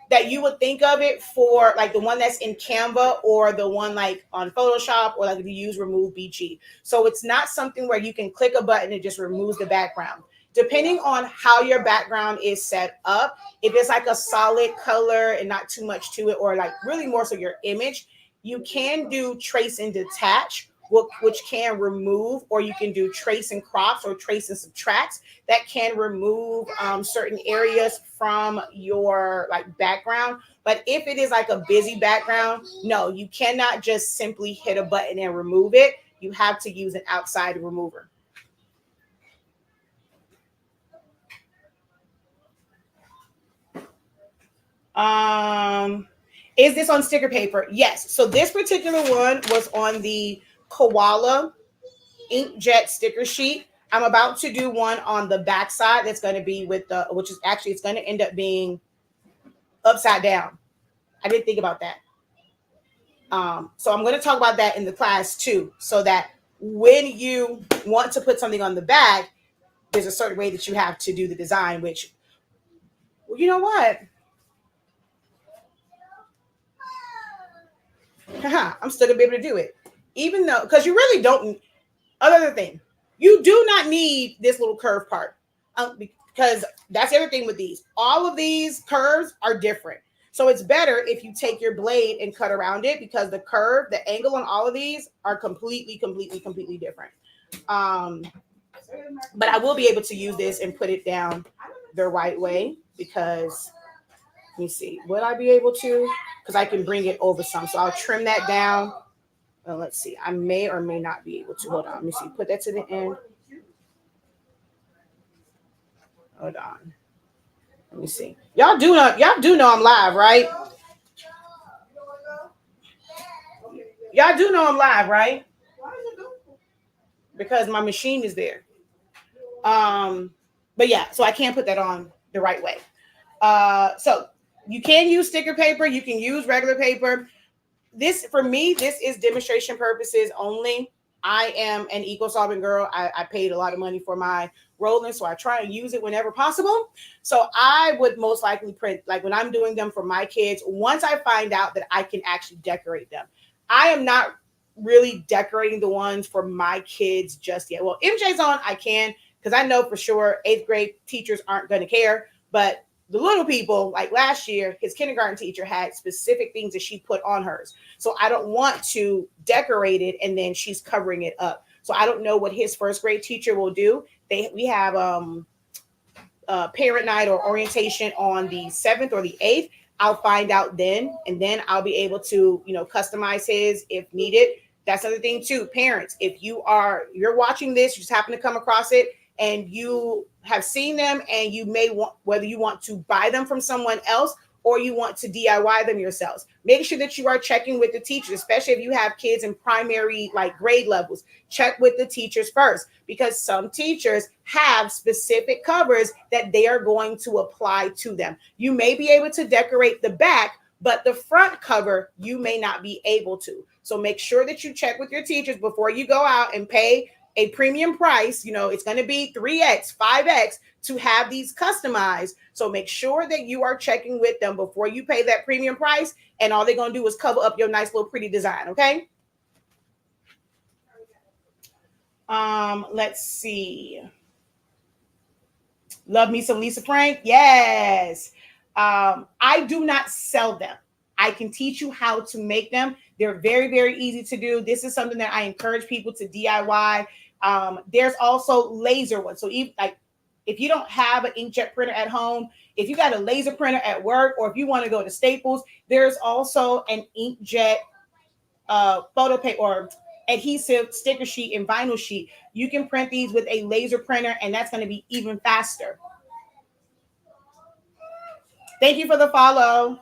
that you would think of it for like the one that's in Canva or the one like on Photoshop or like if you use Remove BG. So it's not something where you can click a button and it just removes the background. Depending on how your background is set up, if it's like a solid color and not too much to it, or like really more so your image, you can do trace and detach, which can remove, or you can do trace and crops or trace and subtracts that can remove certain areas from your like background. But if it is like a busy background, no, you cannot just simply hit a button and remove it. You have to use an outside remover. Is this on sticker paper? Yes. So this particular one was on the Koala inkjet sticker sheet. I'm about to do one on the back side that's going to be with the, which is actually, it's going to end up being upside down. I didn't think about that. So I'm going to talk about that in the class too, so that when you want to put something on the back, there's a certain way that you have to do the design, which, well, you know what? I'm still gonna be able to do it, even though, because you really don't. Other thing, you do not need this little curve part, because that's everything with these. All of these curves are different, so it's better if you take your blade and cut around it, because the curve, the angle on all of these are completely different. But I will be able to use this and put it down the right way, because let me see, will I be able to? Because I can bring it over some. So I'll trim that down. Well, let's see. I may or may not be able to. Hold on. Let me see. Put that to the end. Hold on. Let me see. Y'all do know I'm live, right? Y'all do know I'm live, right? Because my machine is there. But yeah, so I can't put that on the right way. So you can use sticker paper. You can use regular paper. this for me, this is demonstration purposes only. I am an eco solvent girl. I paid a lot of money for my Roland, so I try and use it whenever possible. So I would most likely print, like when I'm doing them for my kids, once I find out that I can actually decorate them. I am not really decorating the ones for my kids just yet. Well, MJ's on, I can, because I know for sure 8th grade teachers aren't going to care. But the little people, like last year, his kindergarten teacher had specific things that she put on hers. So I don't want to decorate it and then she's covering it up. So I don't know what his 1st grade teacher will do. We have parent night or orientation on the 7th or the 8th. I'll find out then, and then I'll be able to, customize his if needed. That's another thing too. Parents, if you're watching this, you just happen to come across it and you have seen them and you may want, whether you want to buy them from someone else or you want to DIY them yourselves, make sure that you are checking with the teachers, especially if you have kids in primary like grade levels. Check with the teachers first, because some teachers have specific covers that they are going to apply to them. You may be able to decorate the back, but the front cover, you may not be able to. So make sure that you check with your teachers before you go out and pay a premium price. It's going to be 3X, 5X to have these customized. So make sure that you are checking with them before you pay that premium price. And all they're going to do is cover up your nice little pretty design. Okay. Let's see. Love me some Lisa Frank. Yes. I do not sell them. I can teach you how to make them. They're very, very easy to do. This is something that I encourage people to DIY. There's also laser ones. So if you don't have an inkjet printer at home, if you got a laser printer at work, or if you want to go to Staples, there's also an inkjet photo paper or adhesive sticker sheet and vinyl sheet. You can print these with a laser printer, and that's going to be even faster. Thank you for the follow.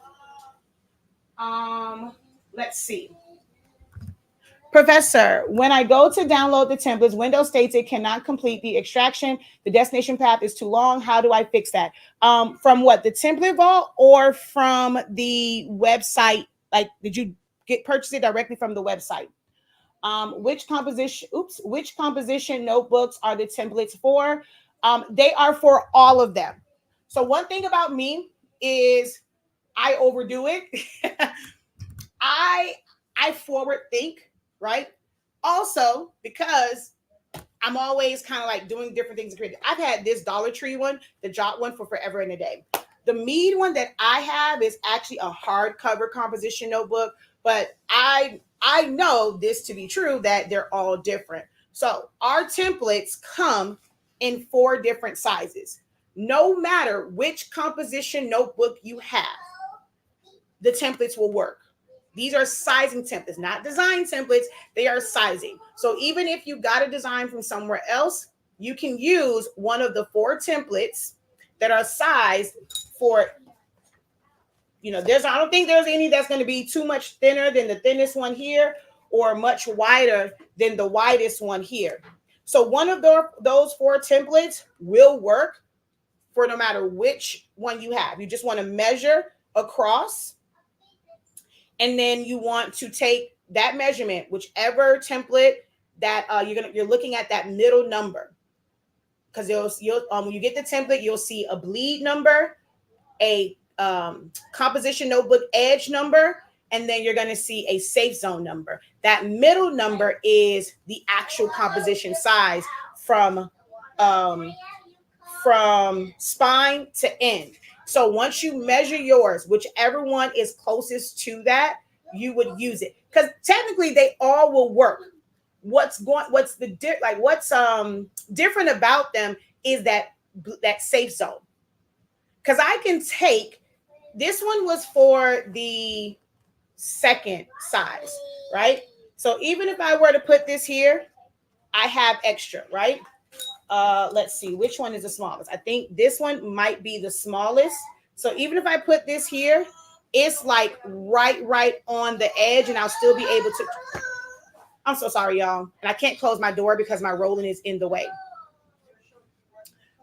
Let's see. Professor, when I go to download the templates, Windows states it cannot complete the extraction. The destination path is too long. How do I fix that? From what? The template vault or from the website? Like, did you purchase it directly from the website? Which composition notebooks are the templates for? They are for all of them. So one thing about me is I overdo it. I forward think, right? Also, because I'm always kind of like doing different things. I've had this Dollar Tree one, the Jot one, for forever and a day. The Mead one that I have is actually a hardcover composition notebook, but I know this to be true, that they're all different. So our templates come in 4 different sizes. No matter which composition notebook you have, the templates will work. These are sizing templates, not design templates. They are sizing. So even if you got a design from somewhere else, you can use one of the 4 templates that are sized for, I don't think there's any that's going to be too much thinner than the thinnest one here or much wider than the widest one here. So one of those 4 templates will work for no matter which one you have. You just want to measure across. And then you want to take that measurement, whichever template that you're looking at that middle number, because when you get the template, you'll see a bleed number, a composition notebook edge number, and then you're going to see a safe zone number. That middle number is the actual composition size from spine to end. So once you measure yours, whichever one is closest to that, you would use it, because technically they all will work. What's different about them is that safe zone. Because I can take, this one was for the 2nd size, right? So even if I were to put this here, I have extra, right? Let's see, which one is the smallest? I think this one might be the smallest. So even if I put this here, it's like right on the edge, and I'll still be able to. I'm so sorry, y'all. And I can't close my door because my Roland is in the way.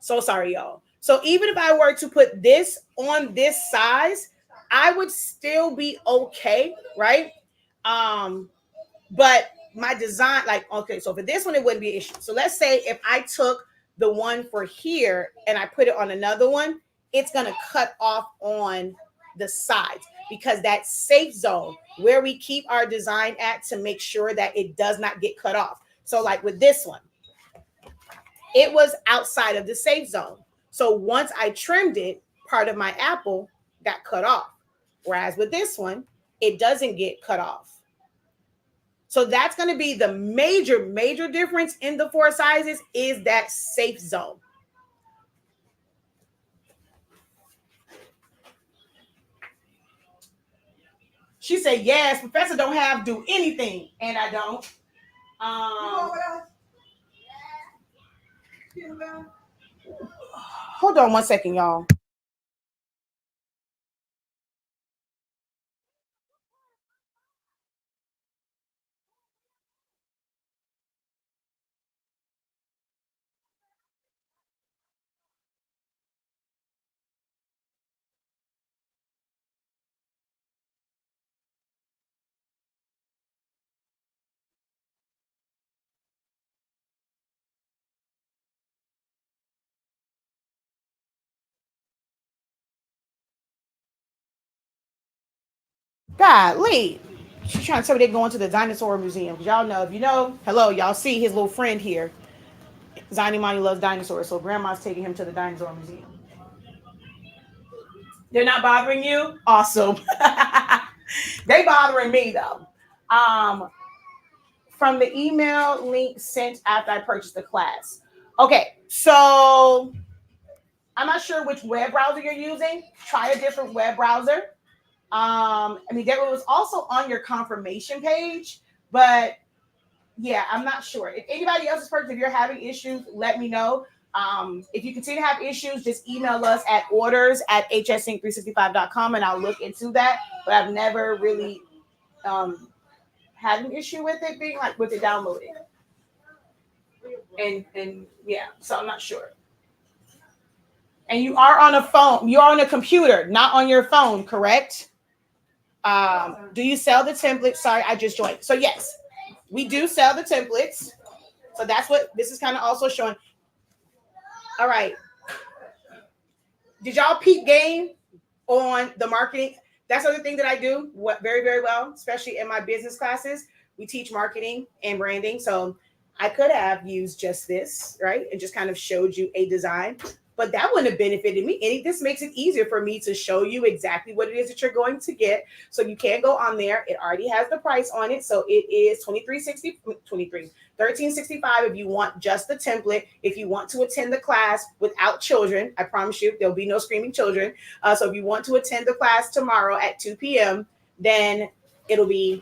So sorry, y'all. So even if I were to put this on this size, I would still be okay, right? But my design, like, okay, so for this one, it wouldn't be an issue. So let's say if I took the one for here and I put it on another one, it's going to cut off on the sides because that safe zone where we keep our design at to make sure that it does not get cut off. So like with this one, it was outside of the safe zone. So once I trimmed it, part of my apple got cut off. Whereas with this one, it doesn't get cut off. So that's going to be the major difference in the 4 sizes is that safe zone. She said, yes, Professor don't have to do anything. And I don't. Hold on 1 second, y'all. Golly. She's trying to tell me they're going to the dinosaur museum. Y'all know, if you know, hello, y'all see his little friend here. Zani Mani loves dinosaurs, so grandma's taking him to the dinosaur museum. They're not bothering you? Awesome. They bothering me though. From the email link sent after I purchased the class. Okay, so I'm not sure which web browser you're using. Try a different web browser. I mean, that was also on your confirmation page, but yeah, I'm not sure. If anybody else is purchased, if you're having issues, let me know. If you continue to have issues, just email us at orders@hsync365.com and I'll look into that. But I've never really had an issue with it being like with it downloading. And yeah, so I'm not sure. And you are on a phone, you're on a computer, not on your phone, correct? Do you sell the templates? Sorry, I just joined. So yes, we do sell the templates. So that's what this is kind of also showing. All right. Did y'all peep game on the marketing? That's the other thing that I do very, very well, especially in my business classes. We teach marketing and branding. So I could have used just this, right? And just kind of showed you a design, but that wouldn't have benefited me. And this makes it easier for me to show you exactly what it is that you're going to get. So you can go on there. It already has the price on it. So it is $13.65 if you want just the template. If you want to attend the class without children, I promise you there'll be no screaming children. So if you want to attend the class tomorrow at 2 p.m., then you'll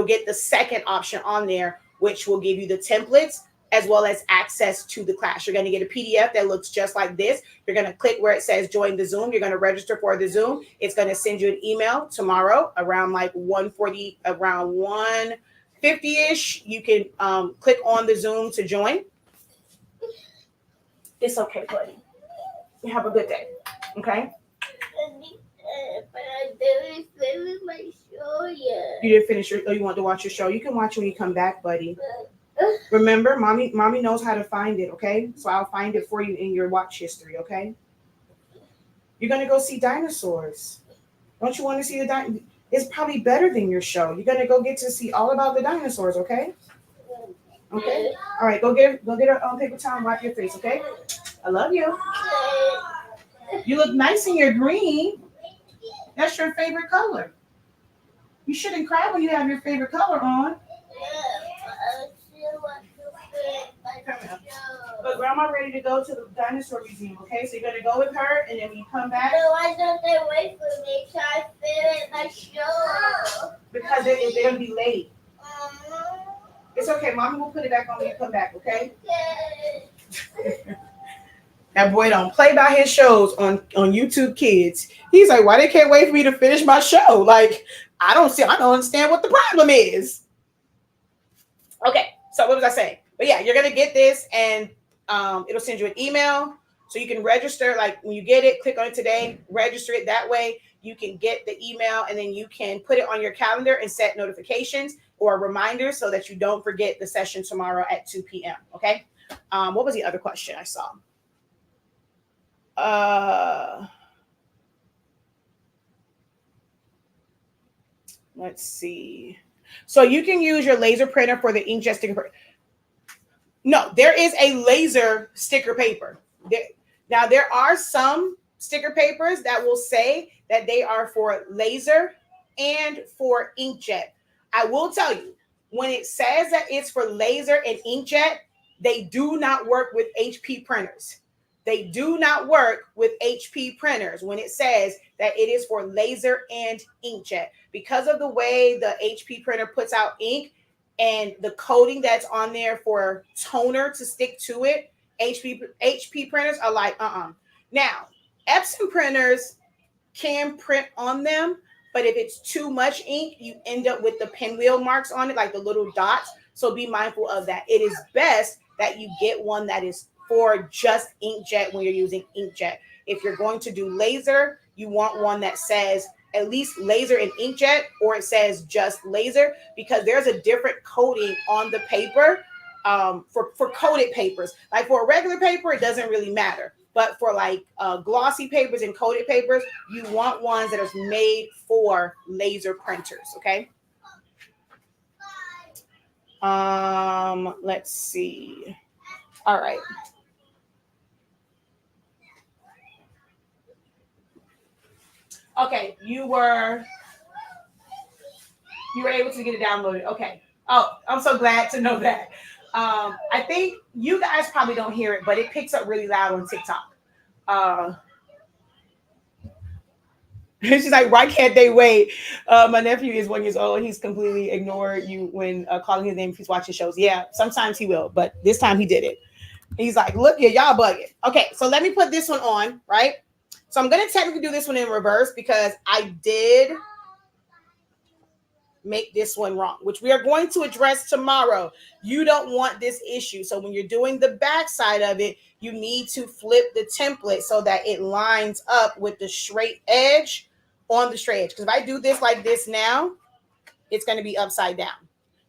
get the second option on there, which will give you the templates as well as access to the class. You're going to get a PDF that looks just like this. You're going to click where it says join the Zoom. You're going to register for the Zoom. It's going to send you an email tomorrow around like 1:40, around 1:50-ish. You can click on the Zoom to join. It's okay, buddy. You have a good day. Okay? But I didn't finish my show yet. You didn't finish your, you want to watch your show? You can watch when you come back, buddy. Remember, mommy knows how to find it, okay? So I'll find it for you in your watch history, okay? You're going to go see dinosaurs. Don't you want to see the dinosaurs? It's probably better than your show. You're going to go get to see all about the dinosaurs, okay? Okay? All right, go get a paper towel and wipe your face, okay? I love you. You look nice in your green. That's your favorite color. You shouldn't cry when you have your favorite color on. But Grandma ready to go to the dinosaur museum, okay? So you're going to go with her, and then when you come back... So why don't they wait for me till I finish my show? Because they're going to be late. It's okay. Mommy will put it back on when you come back, okay? Okay. That boy don't play by his shows on YouTube Kids. He's like, why they can't wait for me to finish my show? Like, I don't understand what the problem is. Okay, so what was I saying? But yeah, you're gonna get this, and it'll send you an email so you can register. Like when you get it, click on it today, register it that way. you can get the email and then you can put it on your calendar and set notifications or reminders so that you don't forget the session tomorrow at 2 p.m. Okay. What was the other question I saw? Let's see. So you can use your laser printer for the inkjet sticker. No, there is a laser sticker paper. Now, there are some sticker papers that will say that they are for laser and for inkjet. I will tell you, when it says that it's for laser and inkjet, they do not work with HP printers. They do not work with HP printers when it says that it is for laser and inkjet. Because of the way the HP printer puts out ink and the coating that's on there for toner to stick to it, HP printers are like, Now, Epson printers can print on them, but if it's too much ink, you end up with the pinwheel marks on it, like the little dots. So be mindful of that. It is best that you get one that is for just inkjet when you're using inkjet. If you're going to do laser, you want one that says at least laser and inkjet, or it says just laser, because there's a different coating on the paper for coated papers. Like for a regular paper, it doesn't really matter. But for like glossy papers and coated papers, you want ones that are made for laser printers, okay? Let's see. All right. Okay, you were able to get it downloaded. Okay. Oh, I'm so glad to know that. I think you guys probably don't hear it, but it picks up really loud on TikTok. She's like, why can't they wait? My nephew is 1 year old. He's completely ignored you when calling his name if he's watching shows. Yeah, sometimes he will, but this time he did it. He's like, look, yeah, y'all bugging. Okay, so let me put this one on, right? So I'm going to technically do this one in reverse because I did make this one wrong, which we are going to address tomorrow. You don't want this issue. So when you're doing the back side of it, you need to flip the template so that it lines up with the straight edge on the straight edge. Because if I do this like this now, it's going to be upside down.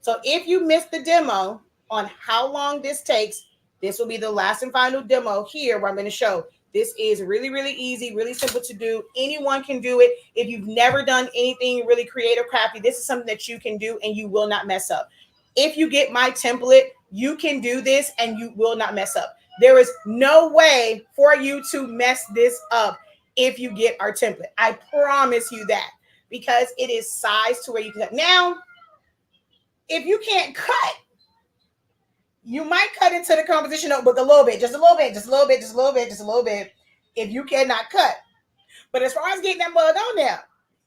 So if you missed the demo on how long this takes, this will be the last and final demo here where I'm going to show. This is really, really easy, really simple to do. Anyone can do it. If you've never done anything really creative, crafty, this is something that you can do and you will not mess up. If you get my template, you can do this and you will not mess up. There is no way for you to mess this up if you get our template. I promise you that, because it is sized to where you can cut. Now, if you can't cut, you might cut into the composition notebook a little bit, just a little bit, just a little bit, just a little bit, just a little bit, if you cannot cut. But as far as getting that mug on there,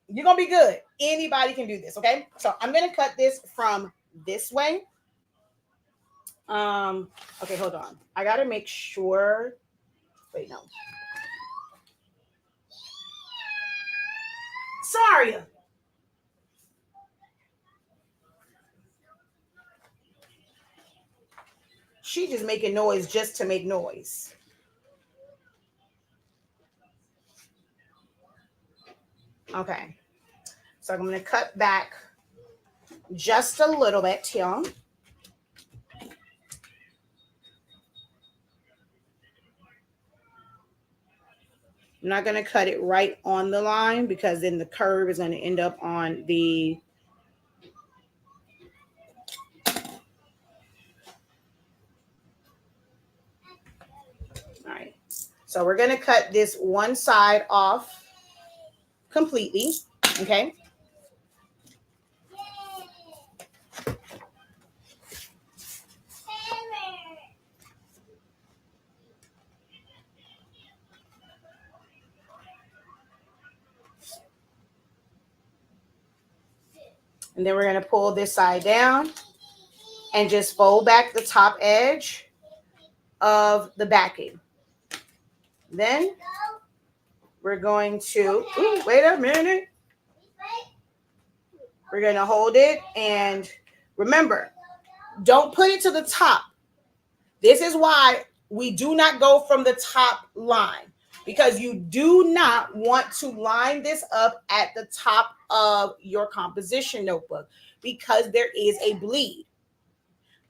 you're going to be good. Anybody can do this, okay? So I'm going to cut this from this way. Okay, hold on. I got to make sure. Wait, no. Sorry. She just making noise just to make noise. Okay. So I'm going to cut back just a little bit here. I'm not going to cut it right on the line because then the curve is going to end up on the So we're going to cut this one side off completely, okay? And then we're going to pull this side down and just fold back the top edge of the backing. Then we're going to, wait a minute. We're going to hold it, and remember, don't put it to the top. This is why we do not go from the top line. because you do not want to line this up at the top of your composition notebook because there is a bleed.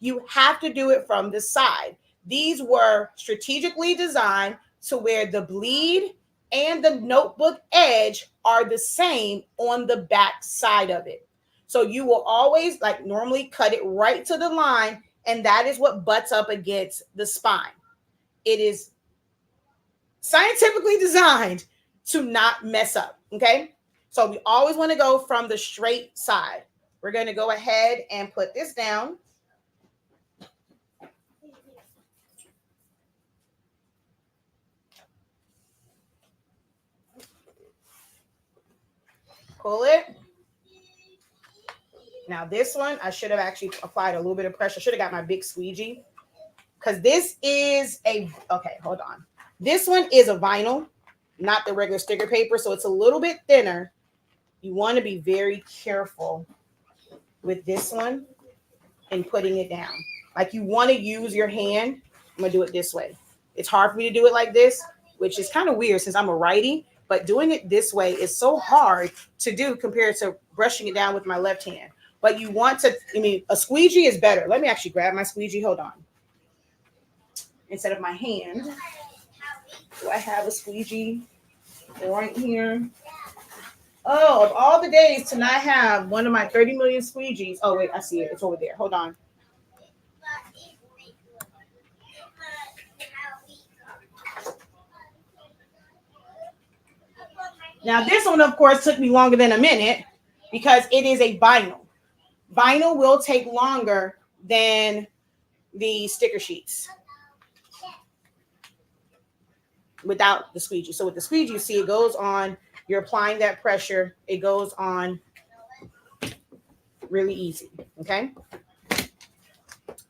You have to do it from the side. These were strategically designed to where the bleed and the notebook edge are the same on the back side of it. So you will always, like, normally cut it right to the line, and that is what butts up against the spine. It is scientifically designed to not mess up, okay? So we always want to go from the straight side. We're going to go ahead and put this down. Pull it. Now this one, I should have actually applied a little bit of pressure. I should have got my big squeegee, because this is a, okay, hold on. This one is a vinyl, not the regular sticker paper, so it's a little bit thinner. You want to be very careful with this one and putting it down. Like, you want to use your hand. I'm going to do it this way. It's hard for me to do it like this, which is kind of weird since I'm a righty, but doing it this way is so hard to do compared to brushing it down with my left hand. But you want to, I mean, a squeegee is better. Let me actually grab my squeegee. Hold on. Instead of my hand, do I have a squeegee right here? Oh, of all the days to not have one of my 30 million squeegees. Oh, wait, I see it. It's over there. Hold on. Now, this one, of course, took me longer than a minute because it is a vinyl. Vinyl will take longer than the sticker sheets without the squeegee. So with the squeegee, you see it goes on. You're applying that pressure. It goes on really easy, okay?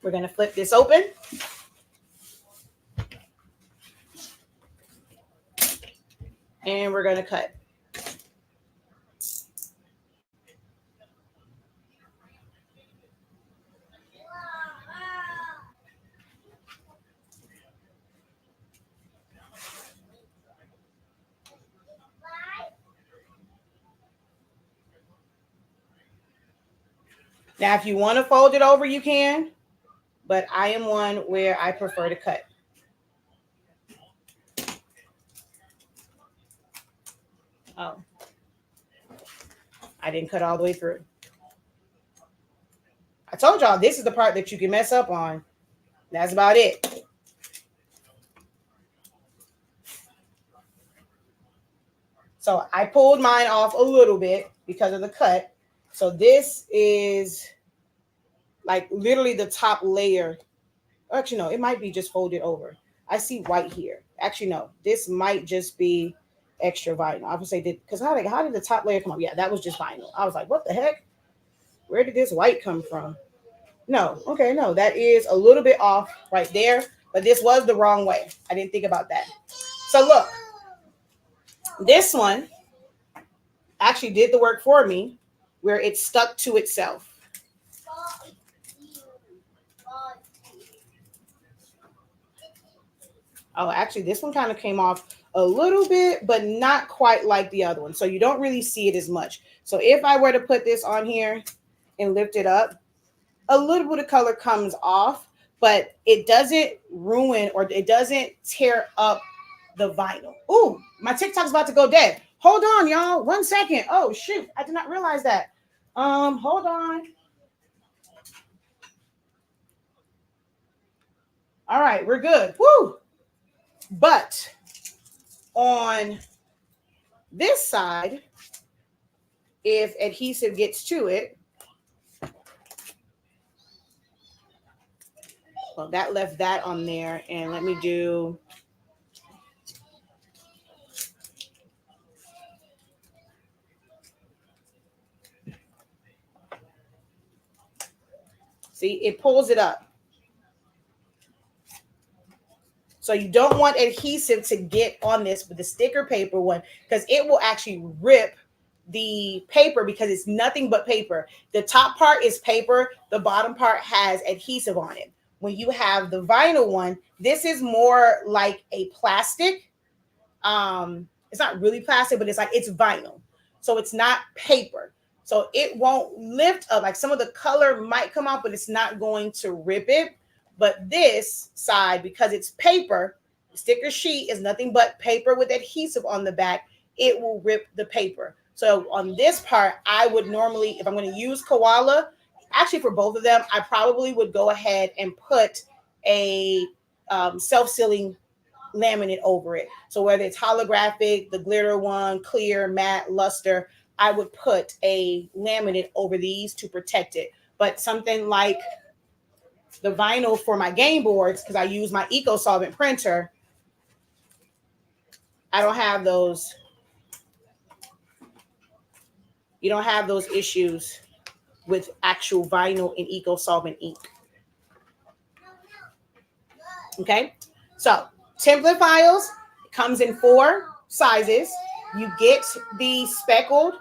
We're going to flip this open. And we're going to cut. Now, if you want to fold it over, you can, but I am one where I prefer to cut. Oh, I didn't cut all the way through. I told y'all this is the part that you can mess up on. That's about it. So I pulled mine off a little bit because of the cut. So this is like literally the top layer. Actually, no, it might be just folded over. I see white here. Actually, no, this might just be extra vinyl. I would say, because how did the top layer come up? Yeah, that was just vinyl. I was like, what the heck? Where did this white come from? No, okay, no, that is a little bit off right there, but this was the wrong way. I didn't think about that. So look, this one actually did the work for me where it stuck to itself. Oh, actually, this one kind of came off a little bit, but not quite like the other one. So you don't really see it as much. So if I were to put this on here and lift it up, a little bit of color comes off, but it doesn't ruin or it doesn't tear up the vinyl. Ooh, my TikTok's about to go dead. Hold on, y'all. 1 second. Oh, shoot. I did not realize that. Hold on. All right, we're good. Woo! But on this side, if adhesive gets to it, well, that left that on there. And let me do, see, it pulls it up. So you don't want adhesive to get on this with the sticker paper one because it will actually rip the paper because it's nothing but paper. The top part is paper. The bottom part has adhesive on it. When you have the vinyl one, this is more like a plastic. It's not really plastic, but it's vinyl. So it's not paper. So it won't lift up. Like some of the color might come out, but it's not going to rip it. But this side, because it's paper, the sticker sheet is nothing but paper with adhesive on the back. It will rip the paper. So on this part, I would normally, if I'm going to use Koala, actually for both of them, I probably would go ahead and put a self-sealing laminate over it. So whether it's holographic, the glitter one, clear, matte, luster, I would put a laminate over these to protect it. But something like the vinyl for my game boards, because I use my EcoSolvent printer, I don't have those. You don't have those issues with actual vinyl and EcoSolvent ink. Okay, so template files comes in 4 sizes. You get the speckled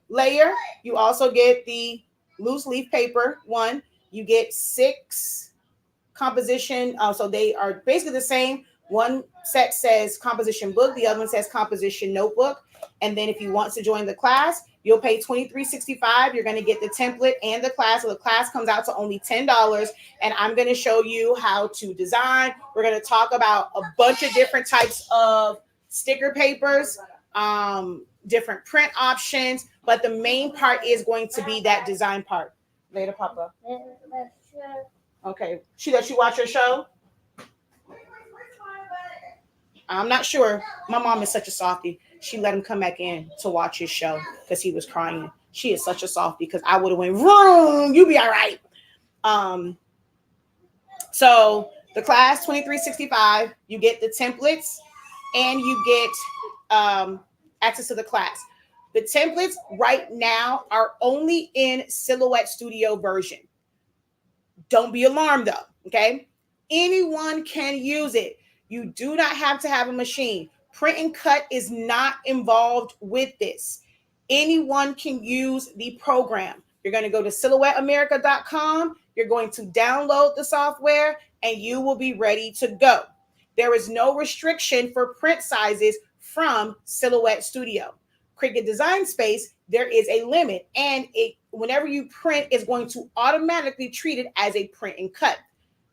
layer. You also get the loose leaf paper one. You get 6 composition. So they are basically the same. One set says composition book. The other one says composition notebook. And then if you want to join the class, you'll pay $23.65. You're going to get the template and the class. So the class comes out to only $10. And I'm going to show you how to design. We're going to talk about a bunch of different types of sticker papers, different print options. But the main part is going to be that design part. Later, Papa. Okay. She let you watch your show? I'm not sure. My mom is such a softie. She let him come back in to watch his show because he was crying. She is such a softie because I would have went, vroom, you be all right. So the class, $23.65. You get the templates and you get access to the class. The templates right now are only in Silhouette Studio version. Don't be alarmed though, okay? Anyone can use it. You do not have to have a machine. Print and cut is not involved with this. Anyone can use the program. You're going to go to silhouetteamerica.com. You're going to download the software and you will be ready to go. There is no restriction for print sizes from Silhouette Studio. Cricut Design Space, there is a limit, and whenever you print, it's going to automatically treat it as a print and cut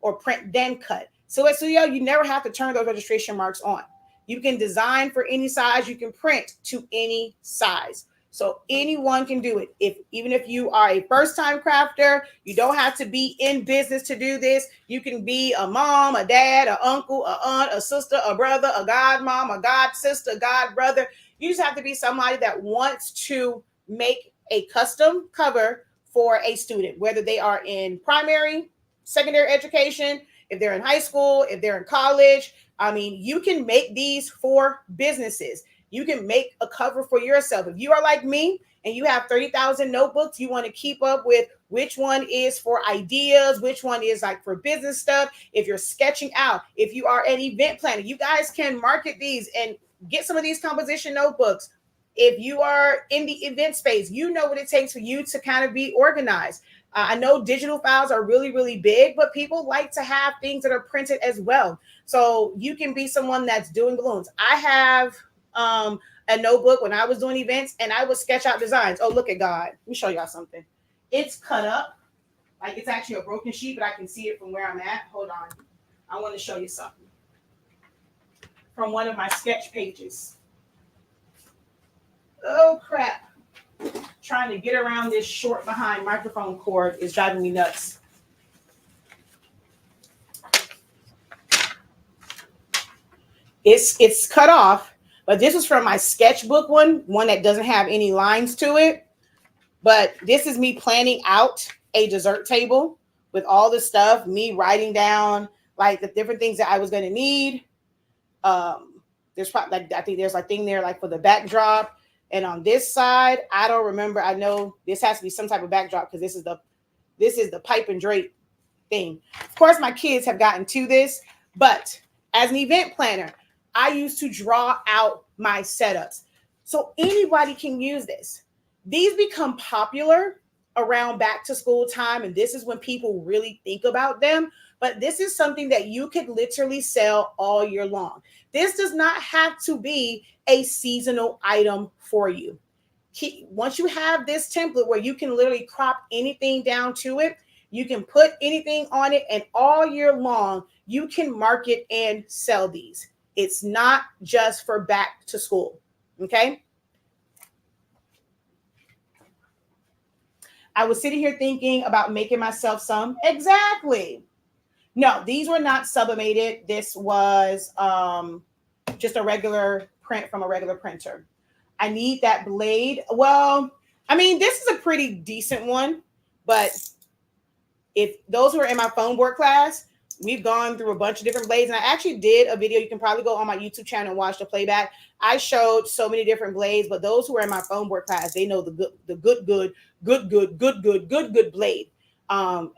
or print then cut. Silhouette Studio, you never have to turn those registration marks on. You can design for any size, you can print to any size. So anyone can do it. Even if you are a first-time crafter, you don't have to be in business to do this. You can be a mom, a dad, an uncle, an aunt, a sister, a brother, a godmom, a god sister, god brother. You just have to be somebody that wants to make a custom cover for a student, whether they are in primary, secondary education, if they're in high school, if they're in college. I mean, you can make these for businesses. You can make a cover for yourself. If you are like me and you have 30,000 notebooks, you want to keep up with which one is for ideas, which one is like for business stuff. If you're sketching out, if you are an event planner, you guys can market these and get some of these composition notebooks. If you are in the event space, you know what it takes for you to kind of be organized. I know digital files are really, really big, but people like to have things that are printed as well. So you can be someone that's doing balloons. I have a notebook when I was doing events and I would sketch out designs. Oh, look at God. Let me show y'all something. It's cut up. Like it's actually a broken sheet, but I can see it from where I'm at. Hold on. I want to show you something from one of my sketch pages. Oh, crap. Trying to get around this short behind microphone cord is driving me nuts. It's cut off, but this is from my sketchbook one that doesn't have any lines to it. But this is me planning out a dessert table with all the stuff, me writing down like the different things that I was going to need. There's probably like, I think there's a thing there like for the backdrop. And on this side, I don't remember. I know this has to be some type of backdrop because this is the pipe and drape thing. Of course, my kids have gotten to this, but as an event planner, I used to draw out my setups. So anybody can use this. These become popular around back to school time, and this is when people really think about them. but this is something that you could literally sell all year long. This does not have to be a seasonal item for you. Once you have this template where you can literally crop anything down to it, you can put anything on it, and all year long, you can market and sell these. It's not just for back to school. Okay. I was sitting here thinking about making myself some. Exactly. No, these were not sublimated. This was just a regular print from a regular printer. I need that blade. Well, I mean, this is a pretty decent one, but if those who are in my foam board class, we've gone through a bunch of different blades, and I actually did a video. You can probably go on my YouTube channel and watch the playback. I showed so many different blades, but those who are in my foam board class, they know the good blade.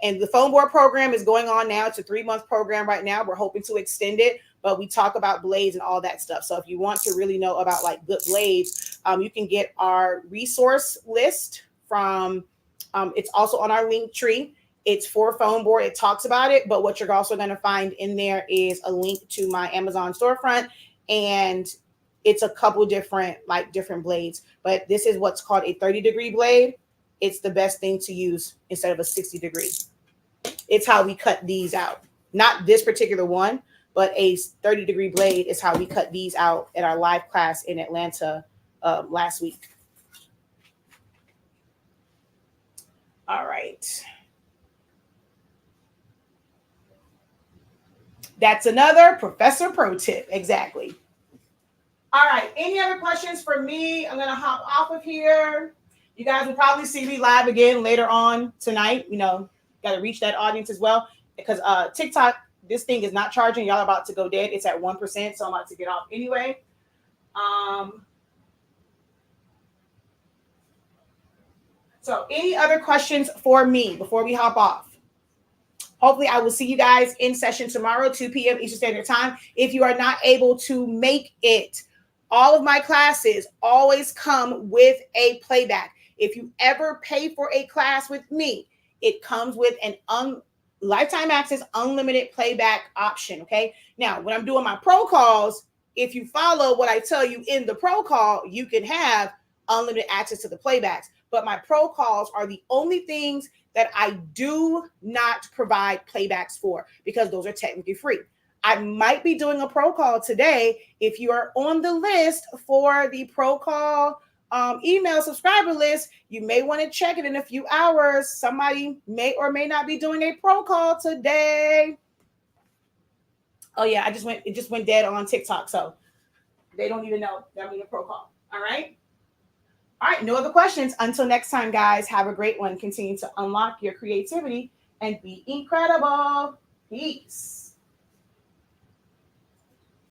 And the foam board program is going on now. It's a 3-month program right now. We're hoping to extend it, but we talk about blades and all that stuff. So if you want to really know about like good blades, you can get our resource list from, it's also on our link tree. It's for foam board. It talks about it, but what you're also going to find in there is a link to my Amazon storefront, and it's a couple different blades. But this is what's called a 30-degree blade. It's the best thing to use instead of a 60-degree. It's how we cut these out. Not this particular one, but a 30-degree blade is how we cut these out at our live class in Atlanta last week. All right. That's another Professor Pro tip. Exactly. All right. Any other questions for me? I'm going to hop off of here. You guys will probably see me live again later on tonight. You know, got to reach that audience as well, because TikTok, this thing is not charging. Y'all are about to go dead. It's at 1%, so I'm about to get off anyway. So any other questions for me before we hop off? Hopefully, I will see you guys in session tomorrow, 2 p.m. Eastern Standard Time. If you are not able to make it, all of my classes always come with a playback. If you ever pay for a class with me, it comes with an lifetime access, unlimited playback option. Okay. Now, when I'm doing my pro calls, if you follow what I tell you in the pro call, you can have unlimited access to the playbacks. But my pro calls are the only things that I do not provide playbacks for, because those are technically free. I might be doing a pro call today. If you are on the list for the pro call email subscriber list, you may want to check it in a few hours. Somebody may or may not be doing a pro call today. Oh yeah, it just went dead on TikTok, so they don't even know that I'm doing a pro call. All right. All right, no other questions. Until next time, guys, have a great one. Continue to unlock your creativity and be incredible. Peace.